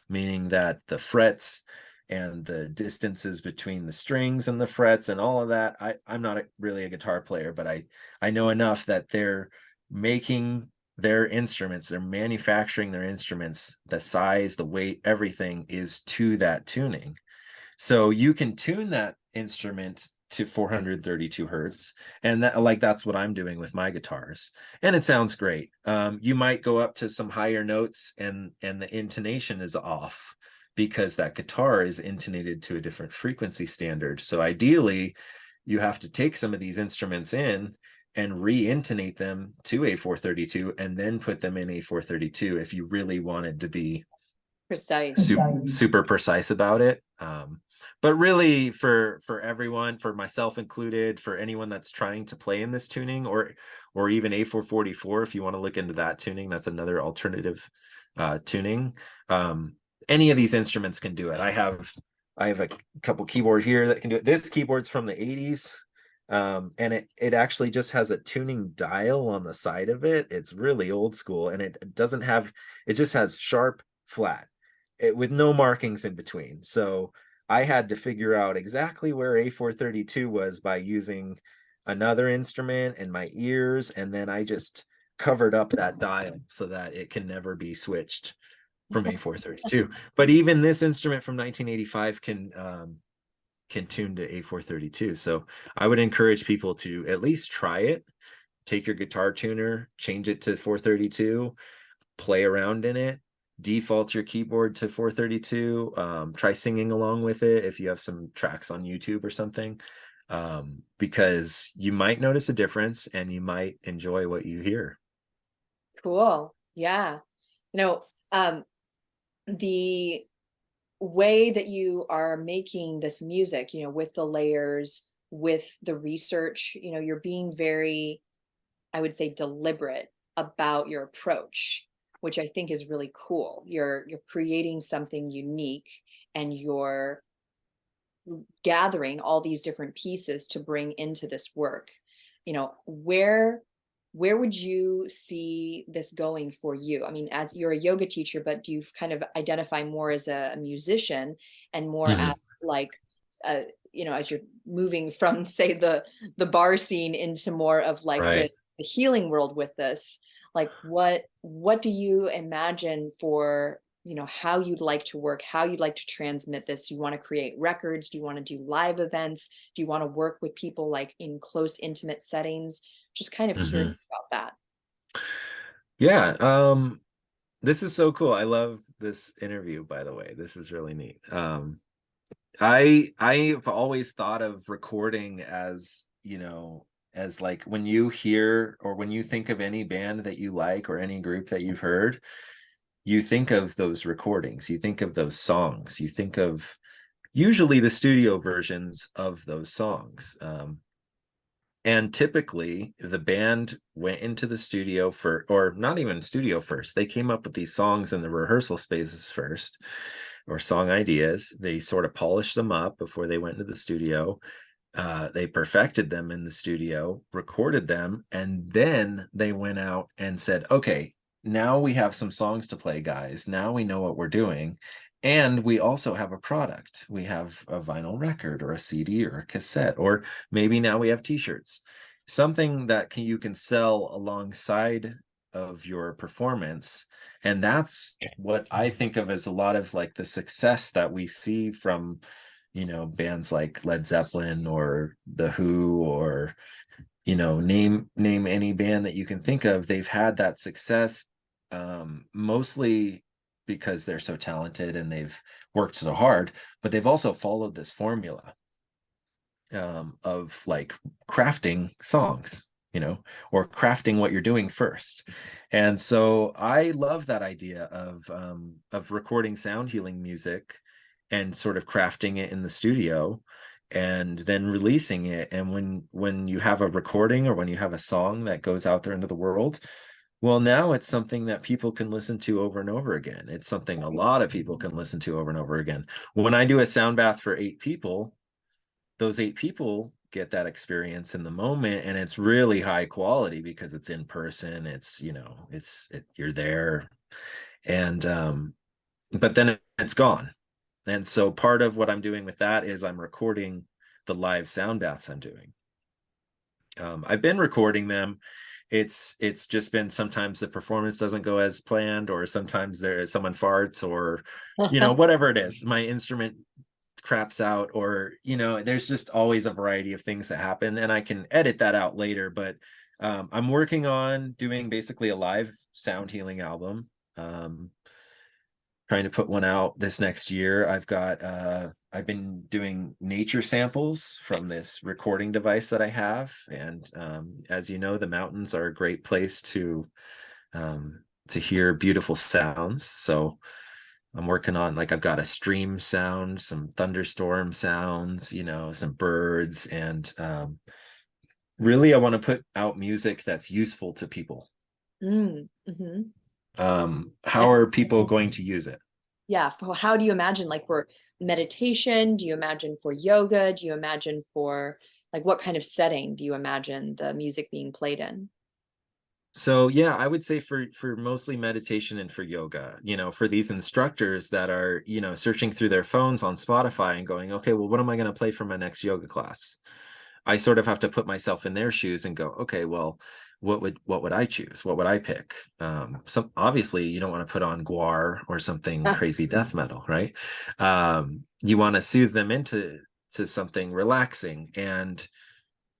meaning that the frets and the distances between the strings and the frets and all of that. I'm not really a guitar player, but I know enough that they're making their instruments, they're manufacturing their instruments, the size, the weight, everything is to that tuning. So you can tune that instrument to 432 hertz, and that's what I'm doing with my guitars, and it sounds great. You might go up to some higher notes, and the intonation is off because that guitar is intonated to a different frequency standard. So ideally, you have to take some of these instruments in and re-intonate them to A432 and then put them in A432 if you really wanted to be Precise. super precise about it. But really, for everyone, for myself included, for anyone that's trying to play in this tuning, or even A444, if you want to look into that tuning, that's another alternative tuning. Any of these instruments can do it. I have a couple keyboard here that can do it. This keyboard's from the 80s. And it actually just has a tuning dial on the side of it. It's really old school, and it doesn't have, it just has sharp, flat, with no markings in between. So I had to figure out exactly where A432 was by using another instrument and my ears, and then I just covered up that dial so that it can never be switched from A432. But even this instrument from 1985 can tune to A432. So I would encourage people to at least try it. Take your guitar tuner, change it to 432, play around in it, default your keyboard to 432, try singing along with it if you have some tracks on YouTube or something, because you might notice a difference and you might enjoy what you hear. Cool. Yeah. You know, the way that you are making this music, with the layers, with the research, you're being very, I would say, deliberate about your approach, which I think is really cool. You're creating something unique, and you're gathering all these different pieces to bring into this work. Where would you see this going for you? I mean, as you're a yoga teacher, but do you kind of identify more as a musician, and more as Mhm. like, as you're moving from, say, the bar scene into more of like the, Right. the healing world with this? Like, what do you imagine for, how you'd like to work, how you'd like to transmit this? Do you want to create records? Do you want to do live events? Do you want to work with people like in close, intimate settings? Just kind of curious Mhm. about that. Yeah. This is so cool. I love this interview, by the way. This is really neat. I've always thought of recording as, as like when you hear or when you think of any band that you like or any group that you've heard, you think of those recordings, you think of those songs, you think of usually the studio versions of those songs. And typically the band went into the studio for, or not even studio first. They came up with these songs in the rehearsal spaces first, or song ideas. They sort of polished them up before they went into the studio. They perfected them in the studio, recorded them, and then they went out and said, okay, now we have some songs to play, guys. Now we know what we're doing. And we also have a product. We have a vinyl record or a CD or a cassette, or maybe now we have t-shirts, something that you can sell alongside of your performance. And that's what I think of as a lot of like the success that we see from, bands like Led Zeppelin or The Who, or, name any band that you can think of. They've had that success, mostly because they're so talented and they've worked so hard, but they've also followed this formula, of like crafting songs, or crafting what you're doing first. And so I love that idea of recording sound healing music and sort of crafting it in the studio and then releasing it. And when you have a recording or when you have a song that goes out there into the world, well, now it's something that people can listen to over and over again. It's something a lot of people can listen to over and over again. When I do a sound bath for 8 people, those 8 people get that experience in the moment, and it's really high quality because it's in person. It's, you're there. And but then it's gone. And so part of what I'm doing with that is I'm recording the live sound baths I'm doing. I've been recording them. It's just been, sometimes the performance doesn't go as planned, or sometimes someone farts, or whatever it is, my instrument craps out, or there's just always a variety of things that happen, and I can edit that out later. But I'm working on doing basically a live sound healing album, trying to put one out this next year. I've been doing nature samples from this recording device that I have, and as you know, the mountains are a great place to hear beautiful sounds. So I'm working on, like, I've got a stream sound, some thunderstorm sounds, some birds, and really I want to put out music that's useful to people. Mm, mhm. How are people going to use it? Yeah, how do you imagine, like, for meditation? Do you imagine for yoga? Do you imagine for, like, what kind of setting do you imagine the music being played in? So yeah, I would say for mostly meditation and for yoga, for these instructors that are, searching through their phones on Spotify and going, okay, well, what am I going to play for my next yoga class? I sort of have to put myself in their shoes and go, okay, well, what would I choose? What would I pick? Some obviously you don't want to put on guar or something Ah, crazy death metal, right? You want to soothe them into something relaxing. And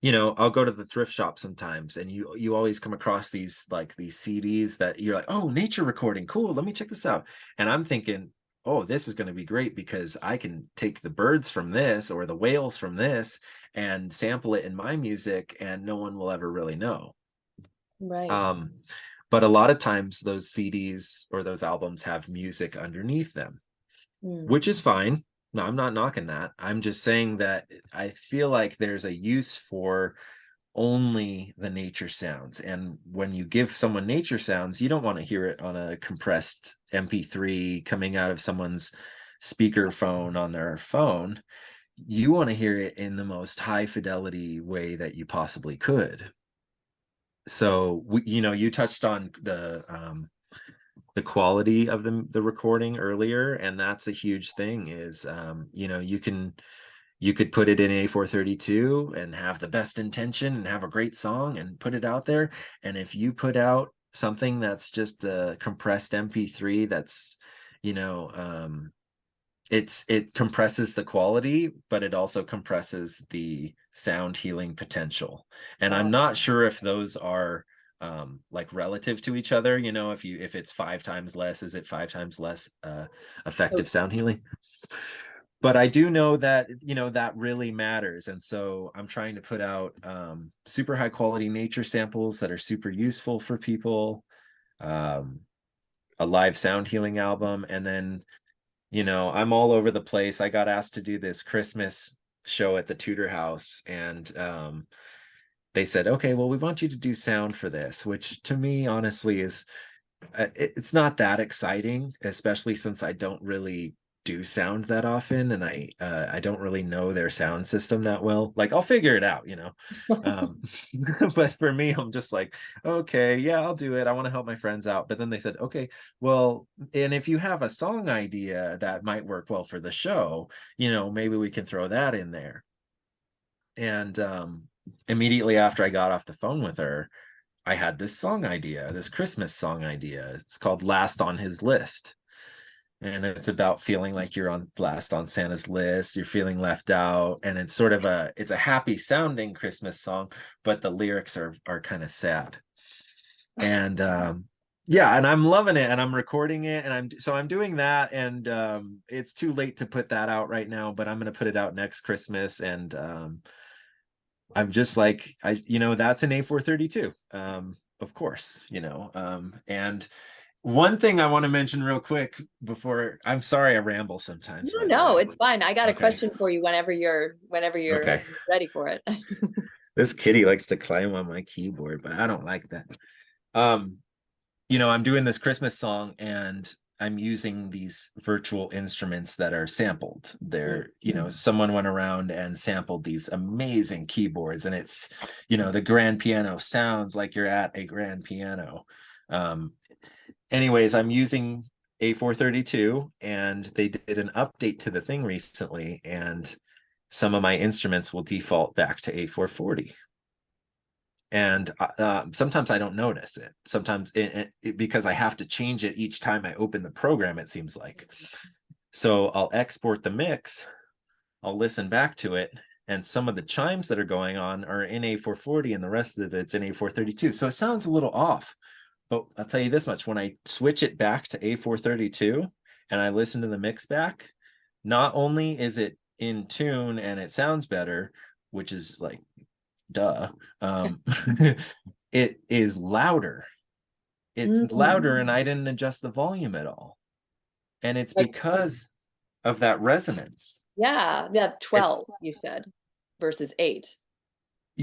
I'll go to the thrift shop sometimes, and you always come across these CDs that you're like, oh, nature recording, cool, let me check this out. And I'm thinking, oh, this is going to be great because I can take the birds from this or the whales from this and sample it in my music, and no one will ever really know. right. Um, but a lot of times those CDs or those albums have music underneath them, Mm, which is fine. No, I'm not knocking that. I'm just saying that I feel like there's a use for only the nature sounds. And when you give someone nature sounds, you don't want to hear it on a compressed MP3 coming out of someone's speaker phone on their phone. You want to hear it in the most high fidelity way that you possibly could. So you touched on the quality of the recording earlier, and that's a huge thing. Is you could put it in A432 and have the best intention and have a great song and put it out there. And if you put out something that's just a compressed MP3, that's, you know, it compresses the quality, but it also compresses the sound healing potential. And I'm wow. not sure if those are like relative to each other. If it's 5 times less, is it 5 times less So effective sound healing? But I do know that that really matters, and so I'm trying to put out super high quality nature samples that are super useful for people, um, a live sound healing album, and then I'm all over the place. I got asked to do this Christmas show at the Tudor House, and they said, okay, well, we want you to do sound for this, which to me honestly is it's not that exciting, especially since I don't really do sound that often, and I don't really know their sound system that well. Like, I'll figure it out. Um, but for me, I'm just like, okay, yeah, I'll do it. I want to help my friends out. But then they said, okay, well, and if you have a song idea that might work well for the show, maybe we can throw that in there. And immediately after I got off the phone with her, I had this song idea, this Christmas song idea. It's called Last on His List. And it's about feeling like you're on last on Santa's list, you're feeling left out. And it's sort of it's a happy sounding Christmas song, but the lyrics are kind of sad. And yeah, and I'm loving it, and I'm recording it, and I'm doing that. And it's too late to put that out right now, but I'm gonna put it out next Christmas. And I'm just like, that's an A432. Of course, and one thing I want to mention real quick before, I'm sorry I ramble sometimes, no, by the no, way. it's fine. I got a Okay. question for you whenever you're Okay. ready for it. This kitty likes to climb on my keyboard, but I don't like that. Um, I'm doing this Christmas song, and I'm using these virtual instruments that are sampled. Mm, Someone went around and sampled these amazing keyboards, and it's, the grand piano sounds like you're at a grand piano. Um, Anyways, I'm using A432, and they did an update to the thing recently, and some of my instruments will default back to A440. And sometimes I don't notice it. Sometimes because I have to change it each time I open the program, it seems like. So I'll export the mix, I'll listen back to it, and some of the chimes that are going on are in A440, and the rest of it's in A432. So it sounds a little off. But I'll tell you this much, when I switch it back to A432 and I listen to the mix back, not only is it in tune and it sounds better, which is like, duh, um, it is louder. It's mm, louder, and I didn't adjust the volume at all. And it's Like, because of that resonance. yeah, yeah, It's 12, you said, versus 8.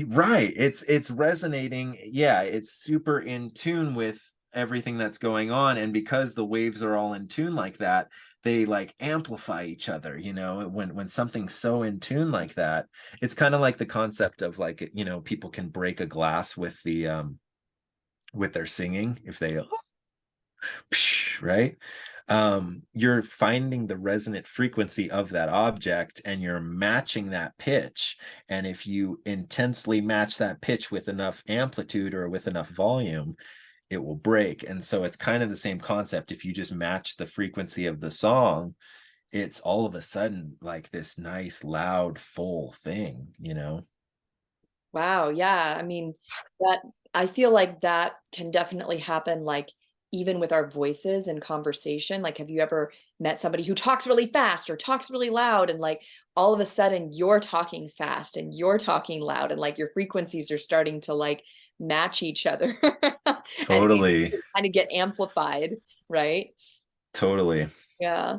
right. It's resonating. Yeah, it's super in tune with everything that's going on. And because the waves are all in tune like that, they like amplify each other, when something's so in tune like that. It's kind of like the concept of like, people can break a glass with their singing if they right? You're finding the resonant frequency of that object and you're matching that pitch. And if you intensely match that pitch with enough amplitude or with enough volume, it will break. And so it's kind of the same concept. If you just match the frequency of the song, it's all of a sudden like this nice, loud, full thing. Wow, yeah. I mean, that I feel like that can definitely happen, like, even with our voices and conversation. Like, have you ever met somebody who talks really fast or talks really loud, and, like, all of a sudden you're talking fast and you're talking loud, and, like, your frequencies are starting to, like, match each other, and you Totally, kinda get amplified, right? totally. Yeah.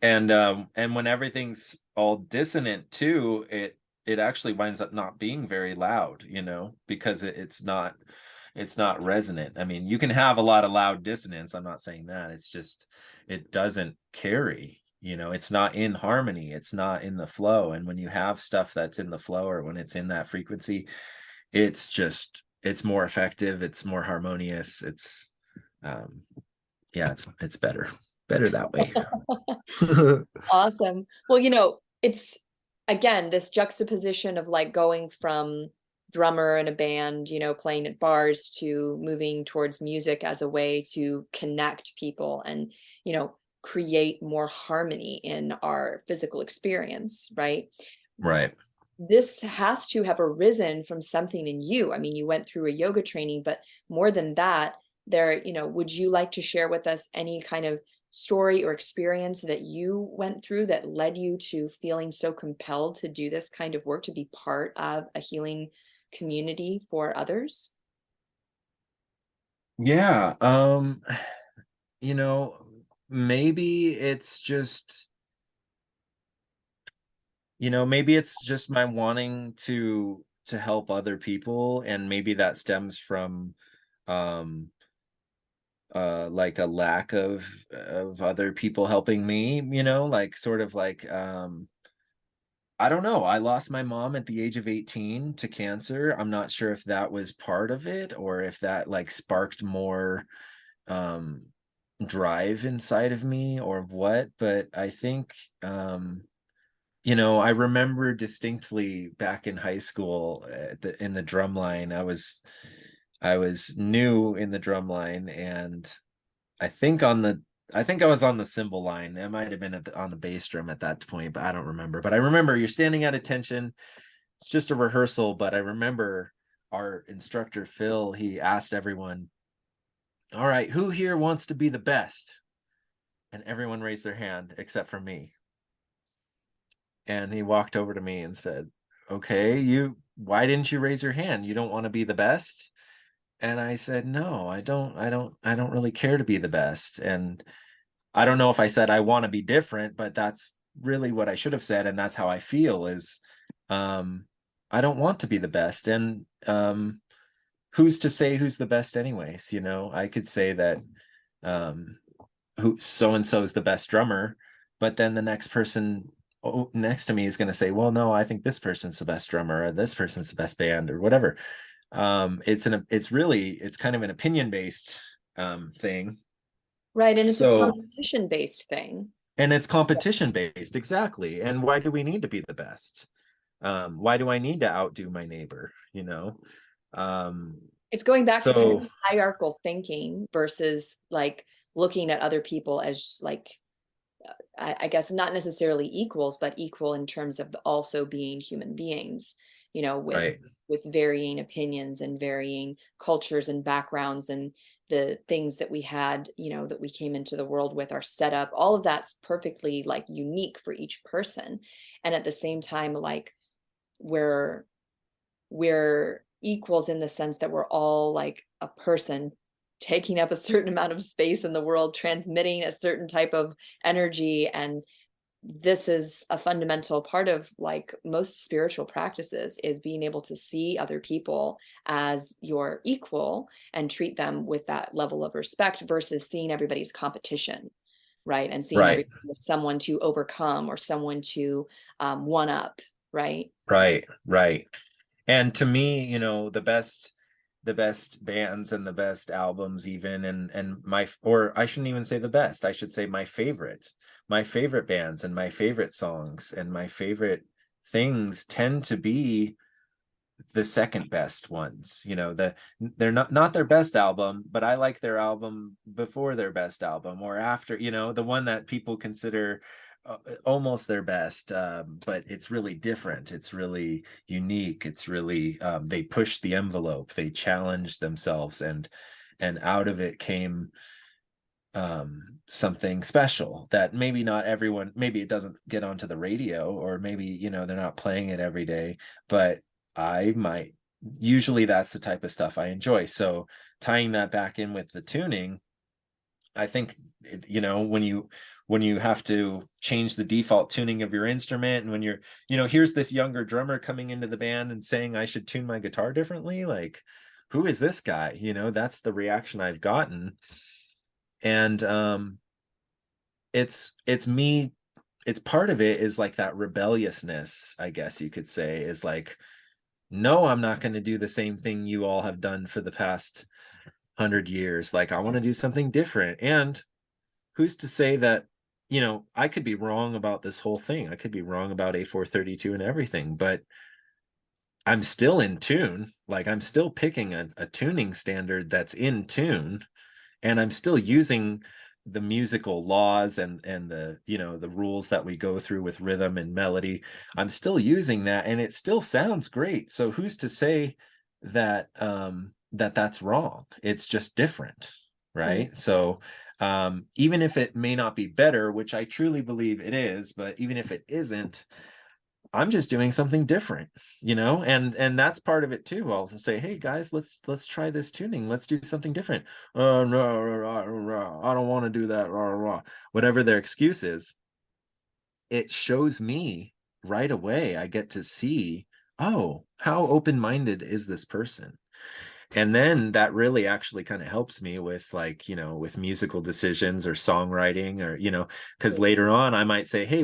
And when everything's all dissonant too, it actually winds up not being very loud, because it's not resonant. I mean, you can have a lot of loud dissonance. I'm not saying that. It's just it doesn't carry, it's not in harmony, it's not in the flow. And when you have stuff that's in the flow or when it's in that frequency, it's more effective, it's more harmonious, it's um yeah, it's better that way. Awesome. Well, it's again this juxtaposition of like going from drummer in a band, playing at bars to moving towards music as a way to connect people and, create more harmony in our physical experience, right? Right. This has to have arisen from something in you. I mean, you went through a yoga training, but more than that, would you like to share with us any kind of story or experience that you went through that led you to feeling so compelled to do this kind of work, to be part of a healing community for others? Yeah. You know, maybe it's just, maybe it's just my wanting to help other people, and maybe that stems from um like a lack of other people helping me, like sort of like I don't know. I lost my mom at the age of 18 to cancer. I'm not sure if that was part of it or if that like sparked more um drive inside of me or what, but I think I remember distinctly back in high school in the drum line. I was new in the drum line, and I think on the I think I was on the cymbal line. It might have been on the bass drum at that point, but I don't remember. But I remember you're standing at attention. It's just a rehearsal, but I remember our instructor Phil, he asked everyone, "All right, who here wants to be the best?" And everyone raised their hand except for me. And he walked over to me and said, "Okay, why didn't you raise your hand? You don't want to be the best?" And I said, "No, I don't really care to be the best." And I don't know if I said I want to be different, but that's really what I should have said, and that's how I feel is um I don't want to be the best. And who's to say who's the best anyways? I could say that um who so and so is the best drummer, but then the next person next to me is going to say, well, no, I think this person's the best drummer, or this person's the best band, or whatever. It's kind of an opinion based thing. Right. And it's a So, competition based thing. and it's competition based, exactly. And why do we need to be the best? Why do I need to outdo my neighbor? um It's going back to kind of so hierarchical thinking versus like looking at other people as like I guess not necessarily equals, but equal in terms of also being human beings, with right. varying opinions and varying cultures and backgrounds, and the things that we had, that we came into the world with, our setup, all of that's perfectly like unique for each person. And at the same time, like we're we're equals in the sense that we're all like a person taking up a certain amount of space in the world, transmitting a certain type of energy. And this is a fundamental part of like most spiritual practices, is being able to see other people as your equal and treat them with that level of respect versus seeing everybody as competition, right? And seeing Right. everybody as someone to overcome or someone to one up, right? Right. Right. And to me, the best bands and the best albums even, and my, or I shouldn't even say the best, I should say my favorite bands and my favorite songs and my favorite things tend to be the second best ones. They're not their best album, but I like their album before their best album, or after, the one that people consider almost their best, but it's really different, it's really unique, it's really, they push the envelope, they challenged themselves, and out of it came something special that maybe not everyone, maybe it doesn't get onto the radio, or maybe they're not playing it every day, but I might, usually that's the type of stuff I enjoy. So tying that back in with the tuning, I think, when you have to change the default tuning of your instrument, and when you're, here's this younger drummer coming into the band and saying I should tune my guitar differently, like, who is this guy? That's the reaction I've gotten. And it's me, it's part of it is like that rebelliousness, I guess you could say, is like, no, I'm not going to do the same thing you all have done for the past 100 years. Like, I want to do something different. And who's to say that, I could be wrong about this whole thing, I could be wrong about A432 and everything, but I'm still in tune. Like, I'm still picking a tuning standard that's in tune, and I'm still using the musical laws and the, the rules that we go through with rhythm and melody. I'm still using that, and it still sounds great. So who's to say that that's wrong? It's just different, Mm. right? So even if it may not be better, which I truly believe it is, but even if it isn't, I'm just doing something different, and that's part of it too. I'll say, hey guys, let's try this tuning. Let's do something different. No, I don't want to do that. Whatever their excuse is, it shows me right away. I get to see, oh, how open-minded is this person? And then that really actually kind of helps me with, like, with musical decisions or songwriting, or because later on I might say, hey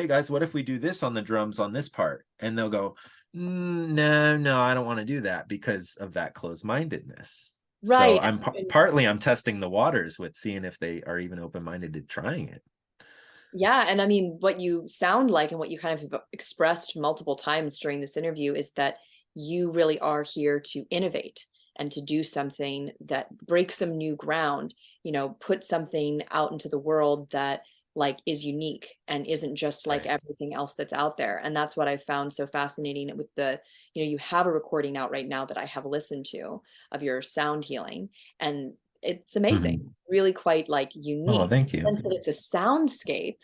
guys, what if we do this on the drums on this part? And they'll go, no, I don't want to do that, because of that closed-mindedness. So Right. partly I'm testing the waters with seeing if they are even open-minded to trying it. Yeah, and I mean, what you sound like and what you kind of have expressed multiple times during this interview is that you really are here to innovate and to do something that breaks some new ground, put something out into the world that like is unique and isn't just like Right. everything else that's out there. And that's what I found so fascinating with the, you have a recording out right now that I have listened to of your sound healing, and it's amazing, Mhm. really quite like Oh, unique. thank you. Sense that it's a soundscape,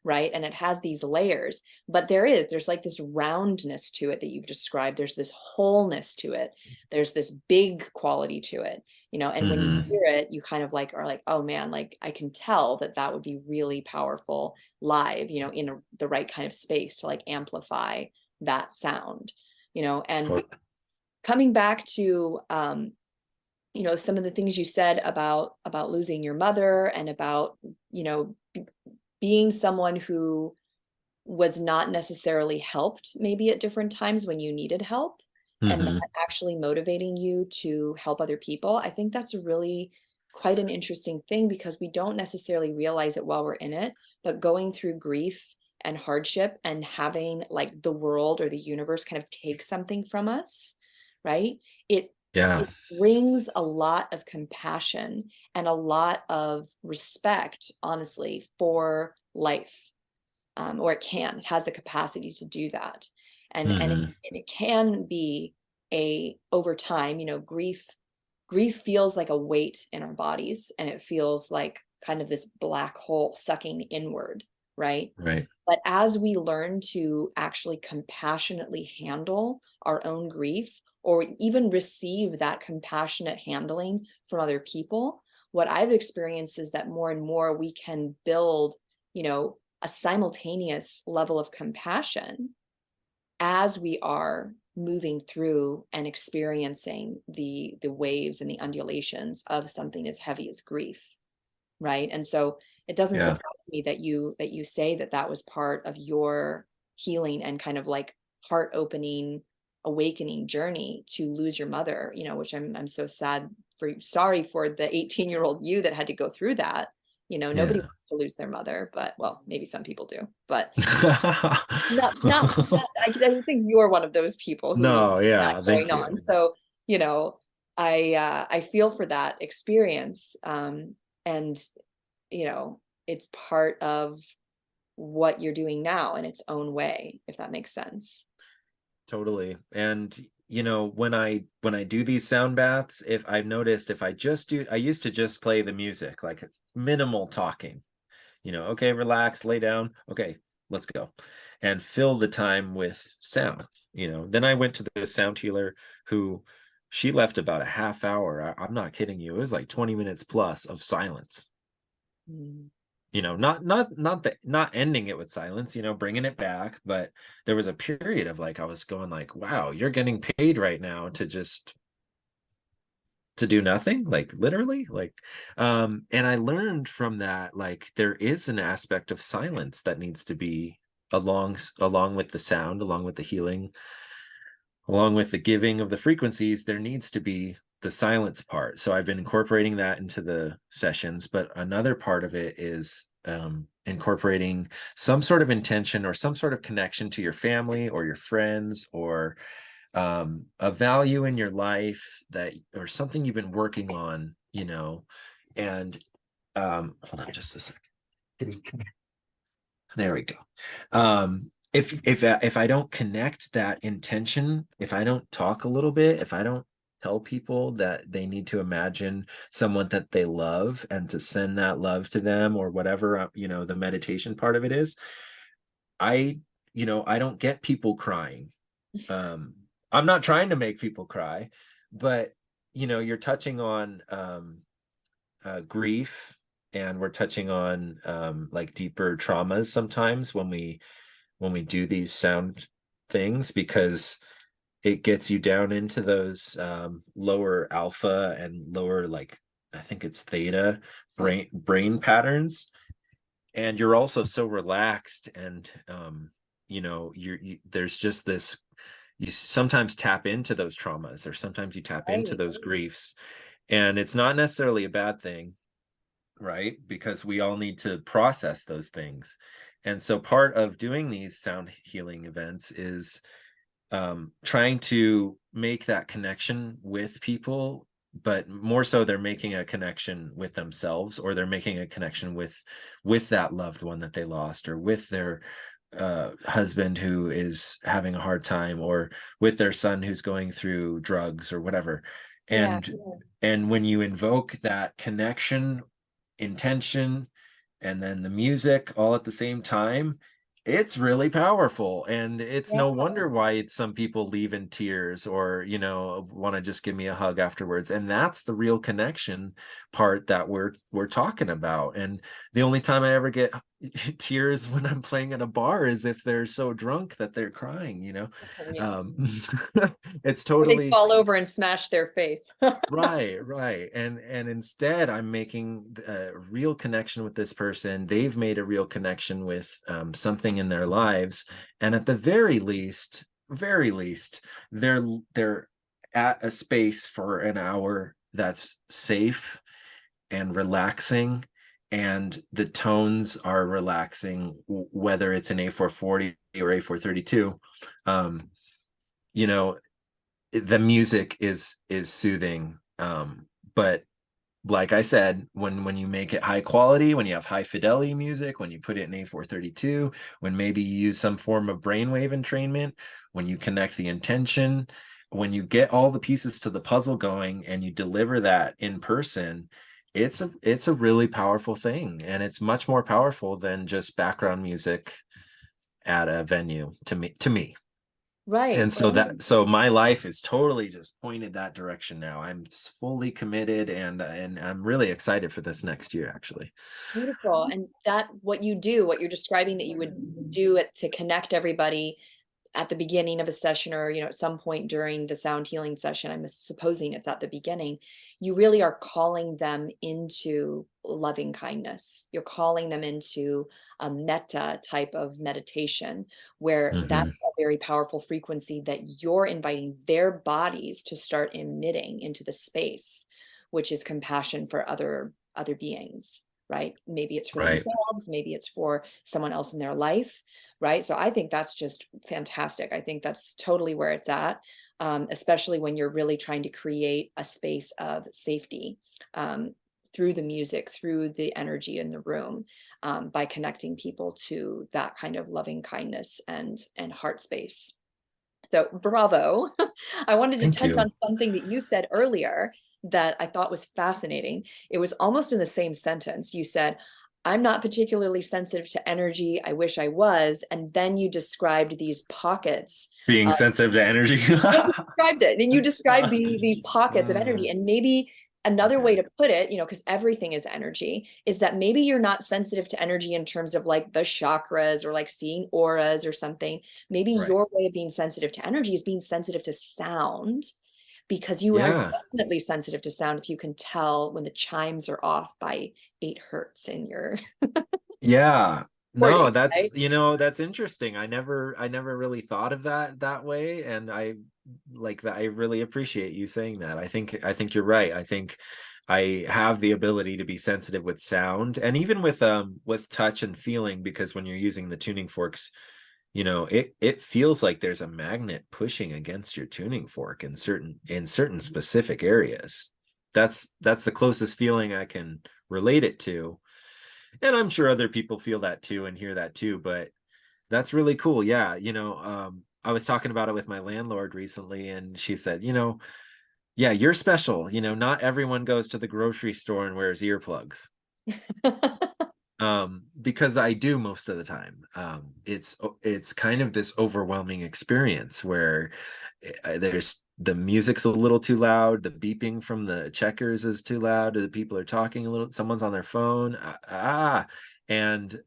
right? And it has these layers, but there's like this roundness to it that you've described. There's this wholeness to it. There's this big quality to it, and when you Hmm. hear it, you kind of like are like, oh man, like I can tell that that would be really powerful live, in the right kind of space to like amplify that sound, and coming back to some of the things you said about losing your mother and about you know being someone who was not necessarily helped maybe at different times when you needed help, and that Hmm. actually motivating you to help other people. I think that's really quite an interesting thing because we don't necessarily realize it while we're in it, but going through grief and hardship and having like the world or the universe kind of take something from us, right? It Yeah. it brings a lot of compassion and a lot of respect, honestly, for life, or it has the capacity to do that, Hmm. and it can be a over time. Grief feels like a weight in our bodies, and it feels like kind of this black hole sucking inward, right? Right. But as we learn to actually compassionately handle our own grief, or even receive that compassionate handling from other people, what I've experienced is that more and more we can build, a simultaneous level of compassion as we are moving through and experiencing the waves and the undulations of something as heavy as grief, right? And so it doesn't Yeah. surprise me that you say that that was part of your healing and kind of like heart opening awakening journey to lose your mother, which I'm so sad for, sorry for the 18-year-old you that had to go through that. Nobody Yeah. wants to lose their mother, but well, maybe some people do, but not I think you're one of those people who No, that yeah, going thank on. you. So, I feel for that experience. And it's part of what you're doing now in its own way, if that makes sense. Totally. And when I do these sound baths, if I've noticed, if I used to just play the music, like minimal talking, okay, relax, lay down, okay, let's go, and fill the time with sound. Then I went to the sound healer who, she left about a half hour. I'm not kidding you. It was like 20 minutes plus of silence. Mm. Not ending it with silence, bringing it back, but there was a period of like, I was going like, wow, you're getting paid right now to do nothing, like literally, like, and I learned from that, like, there is an aspect of silence that needs to be along with the sound, along with the healing, along with the giving of the frequencies. There needs to be the silence part. So I've been incorporating that into the sessions, but another part of it is incorporating some sort of intention or some sort of connection to your family or your friends, or a value in your life, that, or something you've been working on, and hold on just a second. There we go. If I don't connect that intention, if I don't talk a little bit, if I don't tell people that they need to imagine someone that they love and to send that love to them, or whatever, the meditation part of it is, I I don't get people crying. um I'm not trying to make people cry, but you're touching on grief, and we're touching on like deeper traumas sometimes when we do these sound things, because it gets you down into those lower alpha and lower, like, I think it's theta brain patterns, and you're also so relaxed, and there's just this, you sometimes tap into those traumas, or sometimes you tap into Right. those griefs, and it's not necessarily a bad thing, right? Because we all need to process those things. And so part of doing these sound healing events is trying to make that connection with people, but more so they're making a connection with themselves, or they're making a connection with that loved one that they lost, or with their husband who is having a hard time, or with their son who's going through drugs or whatever. Yeah. And when you invoke that connection, intention, and then the music all at the same time, it's really powerful. And it's Yeah. no wonder why some people leave in tears, or want to just give me a hug afterwards. And that's the real connection part that we're talking about. And the only time I ever get tears when I'm playing in a bar is if they're so drunk that they're crying. Yeah. um it's Or they totally fall over and smash their face. right. And instead, I'm making a real connection with this person. They've made a real connection with something in their lives, and at the very least, they're at a space for an hour that's safe and relaxing, and the tones are relaxing, whether it's an A440 or A432. Um, you know, the music is soothing, but like I said, when you make it high quality, when you have high fidelity music, when you put it in A432, when maybe you use some form of brainwave entrainment, when you connect the intention, when you get all the pieces to the puzzle going and you deliver that in person, it's a really powerful thing, and it's much more powerful than just background music at a venue, to me. Right. And so my life is totally just pointed that direction now. I'm fully committed, and I'm really excited for this next year, actually. Beautiful. And that what you do, what you're describing that you would do it to connect everybody at the beginning of a session, or at some point during the sound healing session, I'm supposing it's at the beginning, you really are calling them into loving kindness. You're calling them into a metta type of meditation, where Hmm. that's a very powerful frequency that you're inviting their bodies to start emitting into the space, which is compassion for other beings, right? Maybe it's for Right. themselves, maybe it's for someone else in their life, right? So I think that's just fantastic. I think that's totally where it's at, especially when you're really trying to create a space of safety, through the music, through the energy in the room, by connecting people to that kind of loving kindness and heart space. So bravo. I wanted to Thank touch you. on something that you said earlier that I thought was fascinating. It was almost in the same sentence. You said, I'm not particularly sensitive to energy. I wish I was. And then you described these pockets. Being sensitive to energy. No, you described it. Then you described these pockets of Uh, energy. And maybe another way okay. to put it, because everything is energy, is that maybe you're not sensitive to energy in terms of like the chakras or like seeing auras or something. Maybe Right. your way of being sensitive to energy is being sensitive to sound, because you are Yeah. definitely sensitive to sound if you can tell when the chimes are off by 8 hertz in your Yeah. No, recording, right? that's interesting. I never really thought of that way, and I like that. I really appreciate you saying that. I think you're right. I think I have the ability to be sensitive with sound, and even with touch and feeling, because when you're using the tuning forks, it feels like there's a magnet pushing against your tuning fork in certain specific areas. That's the closest feeling I can relate it to, and I'm sure other people feel that too and hear that too. But that's really cool. Yeah, I was talking about it with my landlord recently, and she said, yeah, you're special. Not everyone goes to the grocery store and wears earplugs. Because I do most of the time. It's kind of this overwhelming experience where there's the music's a little too loud, the beeping from the checkers is too loud, the people are talking a little, someone's on their phone, and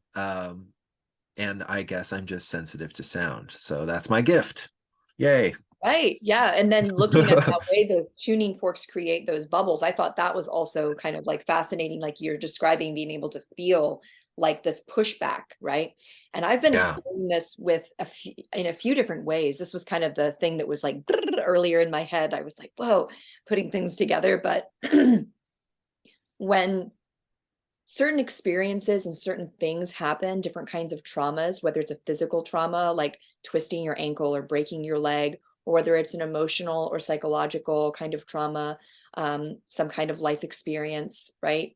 and I guess I'm just sensitive to sound, so that's my gift. Yay. Right. Yeah. And then looking at that way the tuning forks create those bubbles, I thought that was also kind of like fascinating, like you're describing being able to feel like this pushback, right? And I've been Yeah. exploring this with in a few different ways. This was kind of the thing that was like earlier in my head. I was like, whoa, putting things together. But when certain experiences and certain things happen, different kinds of traumas, whether it's a physical trauma like twisting your ankle or breaking your leg, or whether it's an emotional or psychological kind of trauma, some kind of life experience, right?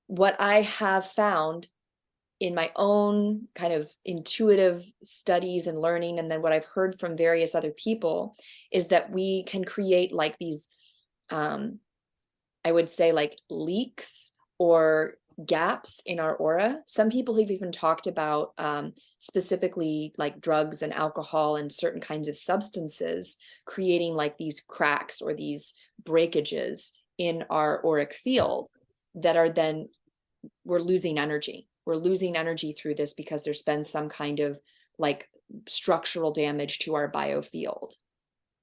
What I have found in my own kind of intuitive studies and learning, and then what I've heard from various other people, is that we can create like these, um, I would say, like leaks or gaps in our aura. Some people have even talked about, specifically like drugs and alcohol and certain kinds of substances creating like these cracks or these breakages in our auric field that are then, we're losing energy. We're losing energy through this because there's been some kind of like structural damage to our biofield.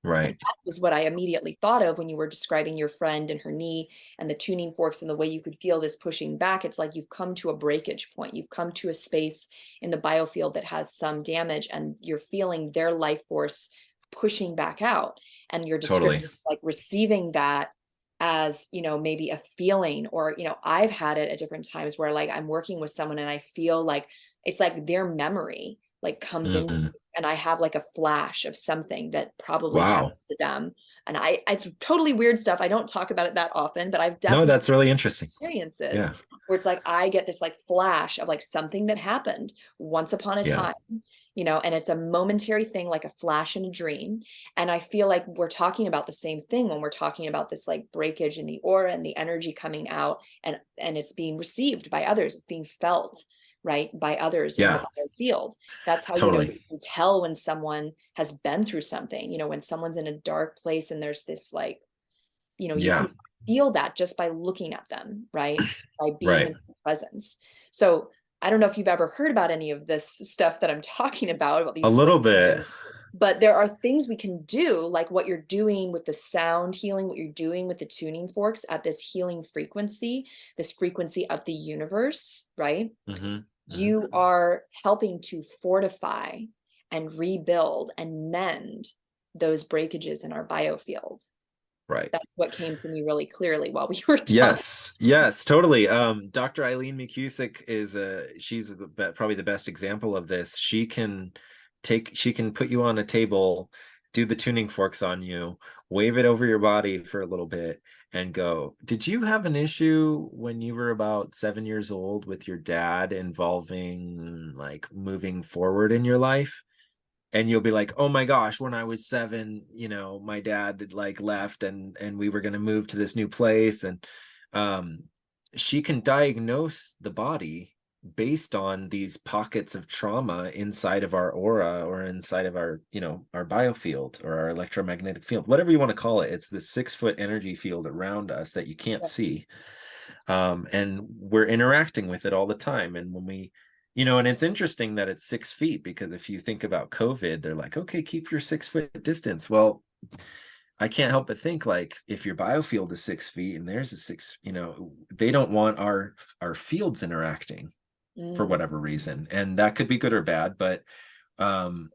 And Right. that was what I immediately thought of when you were describing your friend and her knee and the tuning forks and the way you could feel this pushing back. It's like you've come to a breakage point. You've come to a space in the biofield that has some damage, and you're feeling their life force pushing back out. And your Totally. description, like receiving that as, maybe a feeling, or, I've had it at different times where like I'm working with someone and I feel like it's like their memory like comes in, Mhm. and I have like a flash of something that probably happened Wow. to them. And it's totally weird stuff. I don't talk about it that often, but I've No, definitely that's really interesting. experiences Yeah. where it's like I get this like flash of like something that happened once upon a Yeah. time. and it's a momentary thing, like a flash in a dream. And I feel like we're talking about the same thing when we're talking about this like breakage in the aura and the energy coming out, and it's being received by others, it's being felt, right, by others in the Yeah, biofield. That's how, totally. you can tell when someone has been through something, when someone's in a dark place and there's this like, you Yeah, can feel that just by looking at them, right? By being right. in their presence. So I don't know if you've ever heard about any of this stuff that I'm talking about A these little breakages, bit. but there are things we can do, like what you're doing with the sound healing, what you're doing with the tuning forks at this healing frequency, this frequency of the universe, right? Hmm. Hmm. You are helping to fortify and rebuild and mend those breakages in our biofield. Right. That's what came to me really clearly while we were talking. Yes, totally. Dr. Eileen McCusick is she's probably the best example of this. She can put you on a table, do the tuning forks on you, wave it over your body for a little bit, and go, did you have an issue when you were about 7 years old with your dad involving like moving forward in your life? And you'll be like, oh my gosh, when I was 7, my dad like left and we were going to move to this new place. And um she can diagnose the body based on these pockets of trauma inside of our aura or inside of our our biofield or our electromagnetic field, whatever you want to call it. It's this 6-foot energy field around us that you can't see, and we're interacting with it all the time. And when we and it's interesting that it's 6 feet, because if you think about COVID, they're like, okay, keep your 6-foot distance. Well, I can't help but think, like, if your biofield is 6 feet and there's a six, they don't want our fields interacting for Mm, whatever reason, and that could be good or bad. But um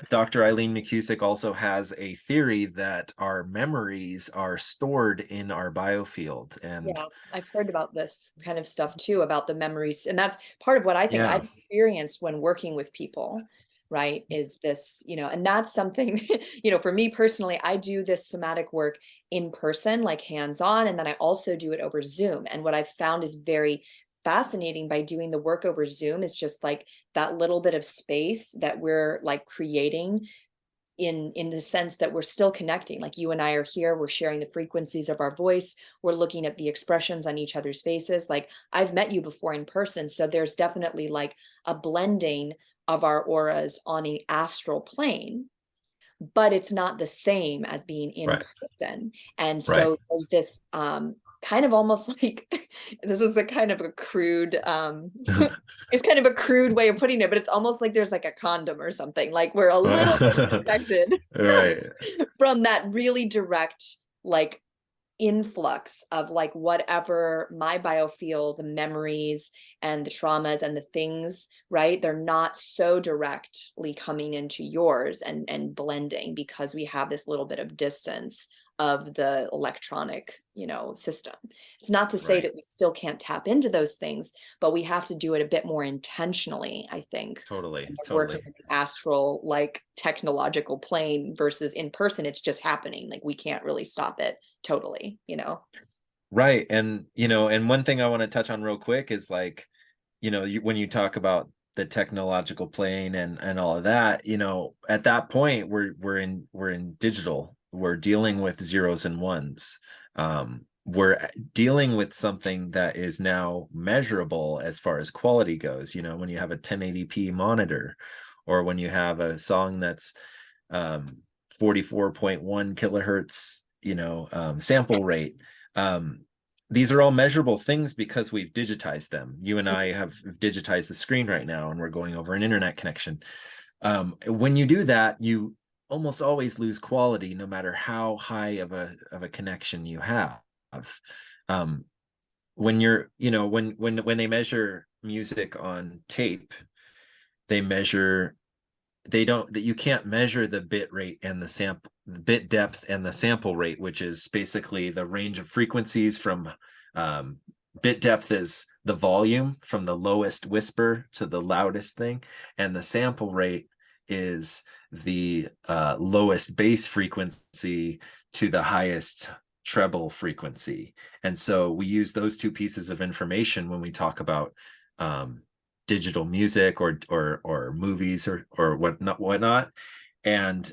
Dr. Eileen McCusick also has a theory that our memories are stored in our biofield. And yeah, I've heard about this kind of stuff too, about the memories. And that's part of what I think yeah, I've experienced when working with people, right? Is this, and that's something, for me personally, I do this somatic work in person, like hands on, and then I also do it over Zoom. And what I've found is very fascinating by doing the work over Zoom is just like that little bit of space that we're like creating in the sense that we're still connecting. Like you and I are here, we're sharing the frequencies of our voice, we're looking at the expressions on each other's faces. Like I've met you before in person, so there's definitely like a blending of our auras on an astral plane, but it's not the same as being in right, person. And right. so there's this kind of almost like this is a kind of a crude it's kind of a crude way of putting it, but it's almost like there's like a condom or something. Like we're a little bit protected Right. from that really direct like influx of like whatever my biofield, the memories and the traumas and the things, right? They're not so directly coming into yours and blending, because we have this little bit of distance of the electronic, system. It's not to say Right. that we still can't tap into those things, but we have to do it a bit more intentionally, I think, Totally. when we're working Totally. with the astral, like technological plane versus in person. It's just happening. Like we can't really stop it totally. Right. And and one thing I want to touch on real quick is, like, when you talk about the technological plane and all of that, at that point we're in digital. We're dealing with zeros and ones. We're dealing with something that is now measurable as far as quality goes. When you have a 1080p monitor, or when you have a song that's 44.1 kilohertz, sample rate. um, these are all measurable things because we've digitized them. You and I have digitized the screen right now, and we're going over an internet connection. When you do that, you almost always lose quality, no matter how high of a connection you have. Um, when you're, when they measure music on tape, they measure they don't that you can't measure the bit rate and the sample bit depth and the sample rate, which is basically the range of frequencies from um, bit depth is the volume from the lowest whisper to the loudest thing, and the sample rate is the lowest bass frequency to the highest treble frequency. And so we use those two pieces of information when we talk about um, digital music or movies or whatnot. And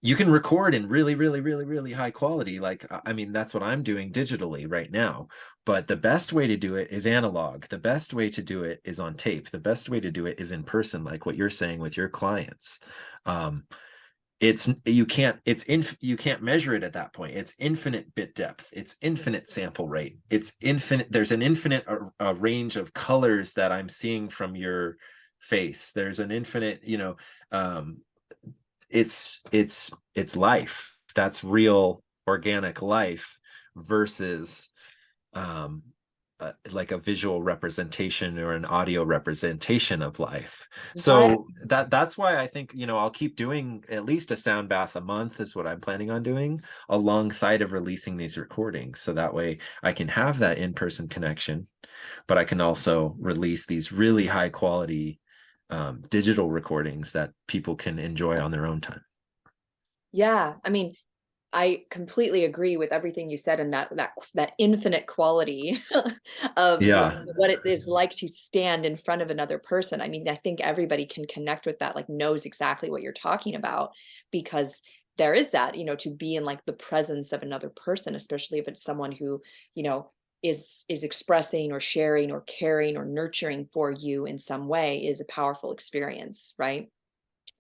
you can record in really, really, really, really high quality. Like, I mean, that's what I'm doing digitally right now. But the best way to do it is analog. The best way to do it is on tape. The best way to do it is in person, like what you're saying with your clients. Um, you can't measure it at that point. It's infinite bit depth, it's infinite sample rate, it's infinite, there's an infinite range of colors that I'm seeing from your face. There's an infinite, um it's life. That's real organic life versus um like a visual representation or an audio representation of life. Right. So that's why I think, I'll keep doing at least a sound bath a month is what I'm planning on doing, alongside of releasing these recordings. So that way I can have that in-person connection, but I can also release these really high quality digital recordings that people can enjoy on their own time. Yeah. I mean, I completely agree with everything you said, and that infinite quality of Yeah, what it is like to stand in front of another person. I mean, I think everybody can connect with that, like knows exactly what you're talking about, because there is that, to be in like the presence of another person, especially if it's someone who, you know, is expressing or sharing or caring or nurturing for you in some way is a powerful experience, right?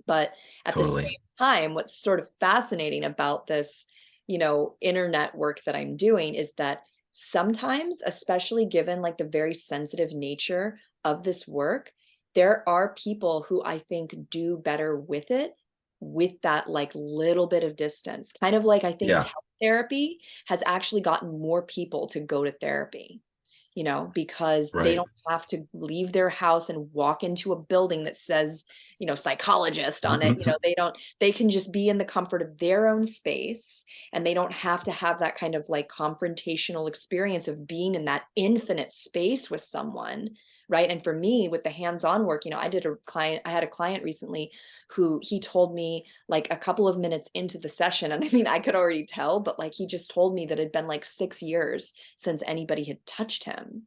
But at the totally. same time, what's sort of fascinating about this, internet work that I'm doing is that sometimes, especially given like the very sensitive nature of this work, there are people who I think do better with it, with that like little bit of distance. Kind of like I think Yeah, teletherapy has actually gotten more people to go to therapy, because they right. don't have to leave their house and walk into a building that says, psychologist on it. They can just be in the comfort of their own space, and they don't have to have that kind of like confrontational experience of being in that infinite space with someone. Right. And for me, with the hands-on work, I had a client recently who he told me like a couple of minutes into the session, and I mean, I could already tell, but like he just told me that it had been like 6 years since anybody had touched him.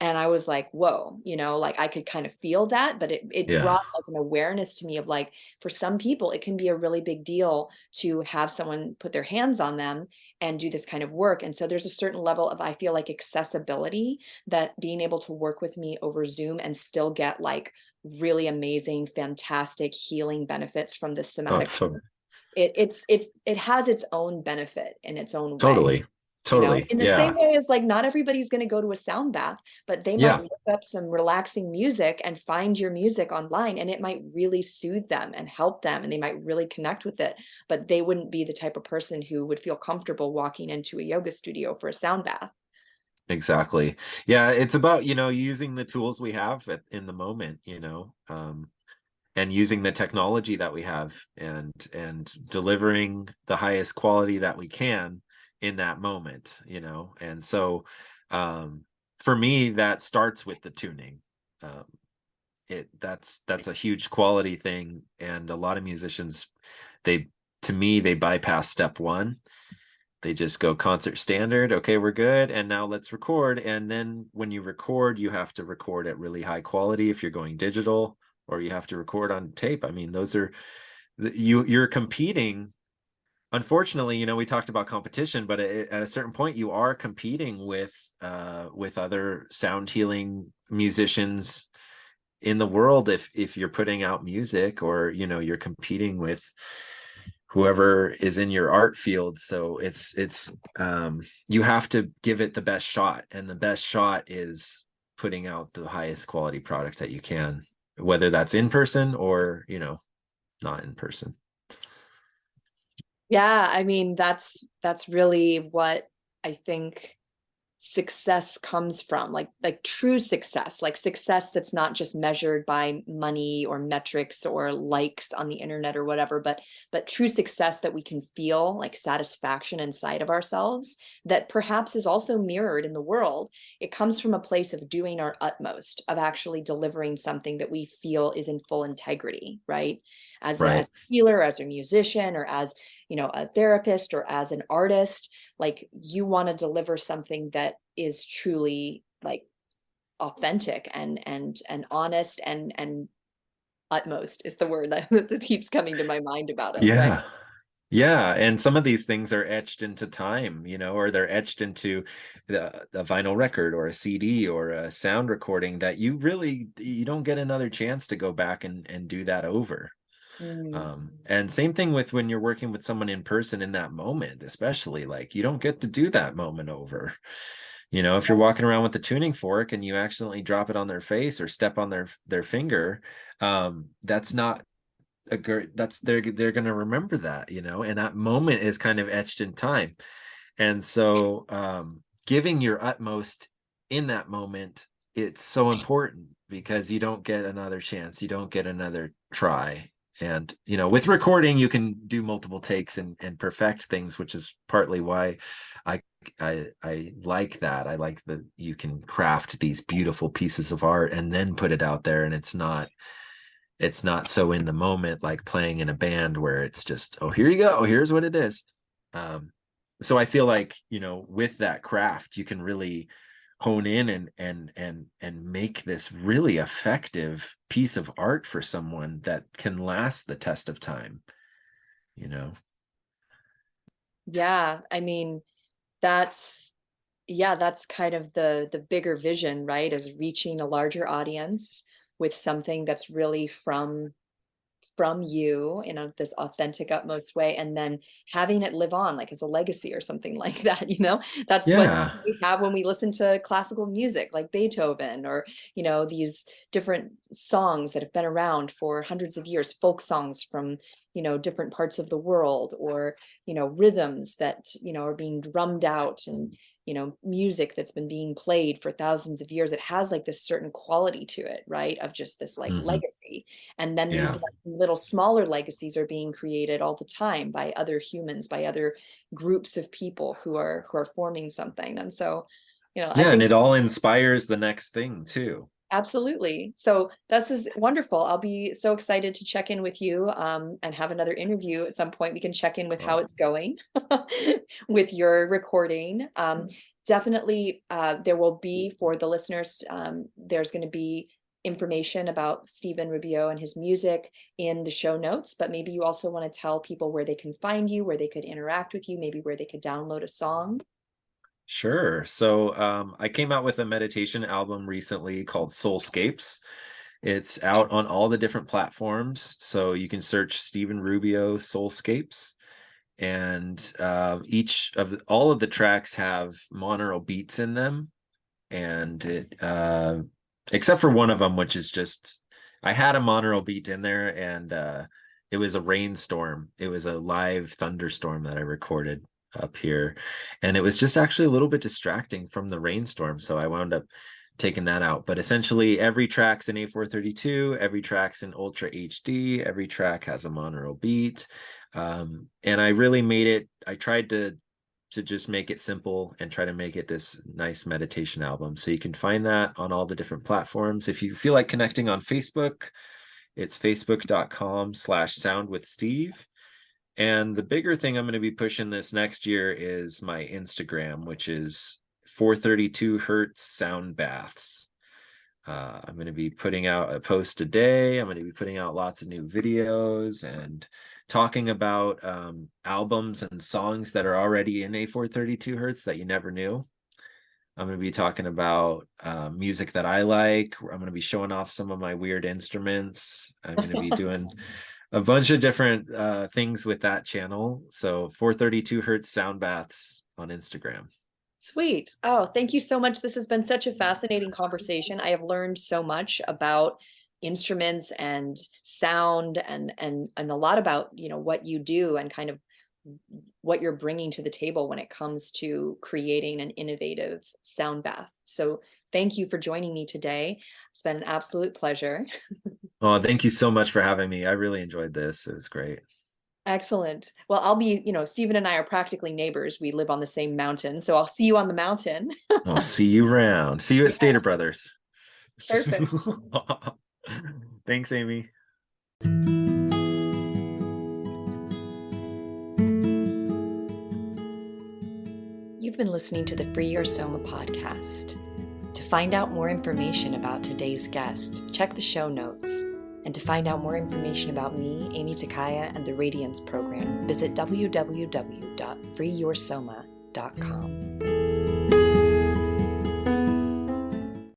And I was like, whoa, like I could kind of feel that, but it Yeah. brought like an awareness to me of like, for some people, it can be a really big deal to have someone put their hands on them and do this kind of work. And so there's a certain level of, I feel like, accessibility that being able to work with me over Zoom and still get like really amazing, fantastic healing benefits from this Oh, somatic work. It has its own benefit in its own way. totally. Totally. In the same Yeah. way as like not everybody's going to go to a sound bath, but they might Yeah. look up some relaxing music and find your music online, and it might really soothe them and help them, and they might really connect with it. But they wouldn't be the type of person who would feel comfortable walking into a yoga studio for a sound bath. Exactly. Yeah, it's about, using the tools we have in the moment, and using the technology that we have and delivering the highest quality that we can in that moment, And so um for me that starts with the tuning. Um that's a huge quality thing, and a lot of musicians, they to me they bypass step one. They just go concert standard. Okay, we're good. And now let's record. And then when you record, you have to record at really high quality if you're going digital, or you have to record on tape. I mean, those are you're competing. Unfortunately, we talked about competition, but at a certain point, you are competing with other sound healing musicians in the world if you're putting out music, or you're competing with whoever is in your art field. So you have to give it the best shot, and the best shot is putting out the highest quality product that you can, whether that's in person or not in person. Yeah, I mean, that's really what I think success comes from, like true success, like success that's not just measured by money or metrics or likes on the internet or whatever, but true success that we can feel like satisfaction inside of ourselves, that perhaps is also mirrored in the world. It comes from a place of doing our utmost, of actually delivering something that we feel is in full integrity, right? As Right. a healer, as a musician, or as, a therapist, or as an artist, like you want to deliver something that is truly like authentic and honest and utmost is the word that keeps coming to my mind about it, right? Yeah. Yeah, and some of these things are etched into time, or they're etched into the vinyl record or a CD or a sound recording that you don't get another chance to go back and do that over. Mm. And same thing with when you're working with someone in person in that moment, especially like you don't get to do that moment over. If you're walking around with the tuning fork and you accidentally drop it on their face or step on their finger, that's not that's they're going to remember that, and that moment is kind of etched in time. And so giving your utmost in that moment, it's so important because you don't get another chance, you don't get another try. And with recording you can do multiple takes and perfect things, which is partly why i I like that. I like that you can craft these beautiful pieces of art and then put it out there, and it's not so in the moment like playing in a band where it's just, oh, here you go, here's what it is. So I feel like, with that craft you can really hone in and make this really effective piece of art for someone that can last the test of time you know Yeah, I mean, that's yeah, that's kind of the bigger vision, right? Is reaching a larger audience with something that's really from you in this authentic utmost way, and then having it live on like as a legacy or something like that, that's what yeah. we have when we listen to classical music like Beethoven, or these different songs that have been around for hundreds of years, folk songs from different parts of the world, or rhythms that are being drummed out, and music that's been being played for thousands of years. It has like this certain quality to it, right, of just this like Hmm. legacy. And then these Yeah. like, little smaller legacies are being created all the time by other humans, by other groups of people who are forming something. And so, I Yeah, and think it all inspires the next thing too. absolutely. So this is wonderful. I'll be so excited to check in with you, and have another interview at some point. We can check in with how Oh, it's going with your recording. Definitely, there will be, for the listeners, there's going to be information about Stephen Rubio and his music in the show notes, but maybe you also want to tell people where they can find you, where they could interact with you, maybe where they could download a song. sure. So I came out with a meditation album recently called Soulscapes. It's out on all the different platforms, so you can search Stephen Rubio Soulscapes. And all of the tracks have monaural beats in them, and it except for one of them, which is just, I had a monaural beat in there, and it was a rainstorm. It was a live thunderstorm that I recorded up here, and it was just actually a little bit distracting from the rainstorm, so I wound up taking that out. But essentially every track's in A432, every track's in Ultra HD, every track has a monaural beat. And I tried to just make it simple and try to make it this nice meditation album. So you can find that on all the different platforms. If you feel like connecting on Facebook, it's facebook.com/soundwithsteve. And the bigger thing I'm going to be pushing this next year is my Instagram, which is 432 hertz sound baths. I'm going to be putting out a post a day. I'm going to be putting out lots of new videos and talking about albums and songs that are already in A432 hertz that you never knew. I'm going to be talking about music that I like. I'm going to be showing off some of my weird instruments. I'm going to be doing a bunch of different things with that channel. So 432 hertz sound baths on Instagram. Sweet. Oh, thank you so much. This has been such a fascinating conversation. I have learned so much about instruments and sound, and a lot about, what you do and kind of what you're bringing to the table when it comes to creating an innovative sound bath. So thank you for joining me today. It's been an absolute pleasure. Oh, thank you so much for having me. I really enjoyed this. It was great. Excellent. Well, I'll be, Stephen and I are practically neighbors. We live on the same mountain, so I'll see you on the mountain. I'll see you around. See you at Yeah, Stater Brothers. perfect. Thanks, Amy. You've been listening to the Free Your Soma podcast. To find out more information about today's guest, check the show notes. And to find out more information about me, Amy Takaya, and the Radiance program, visit www.freeyoursoma.com.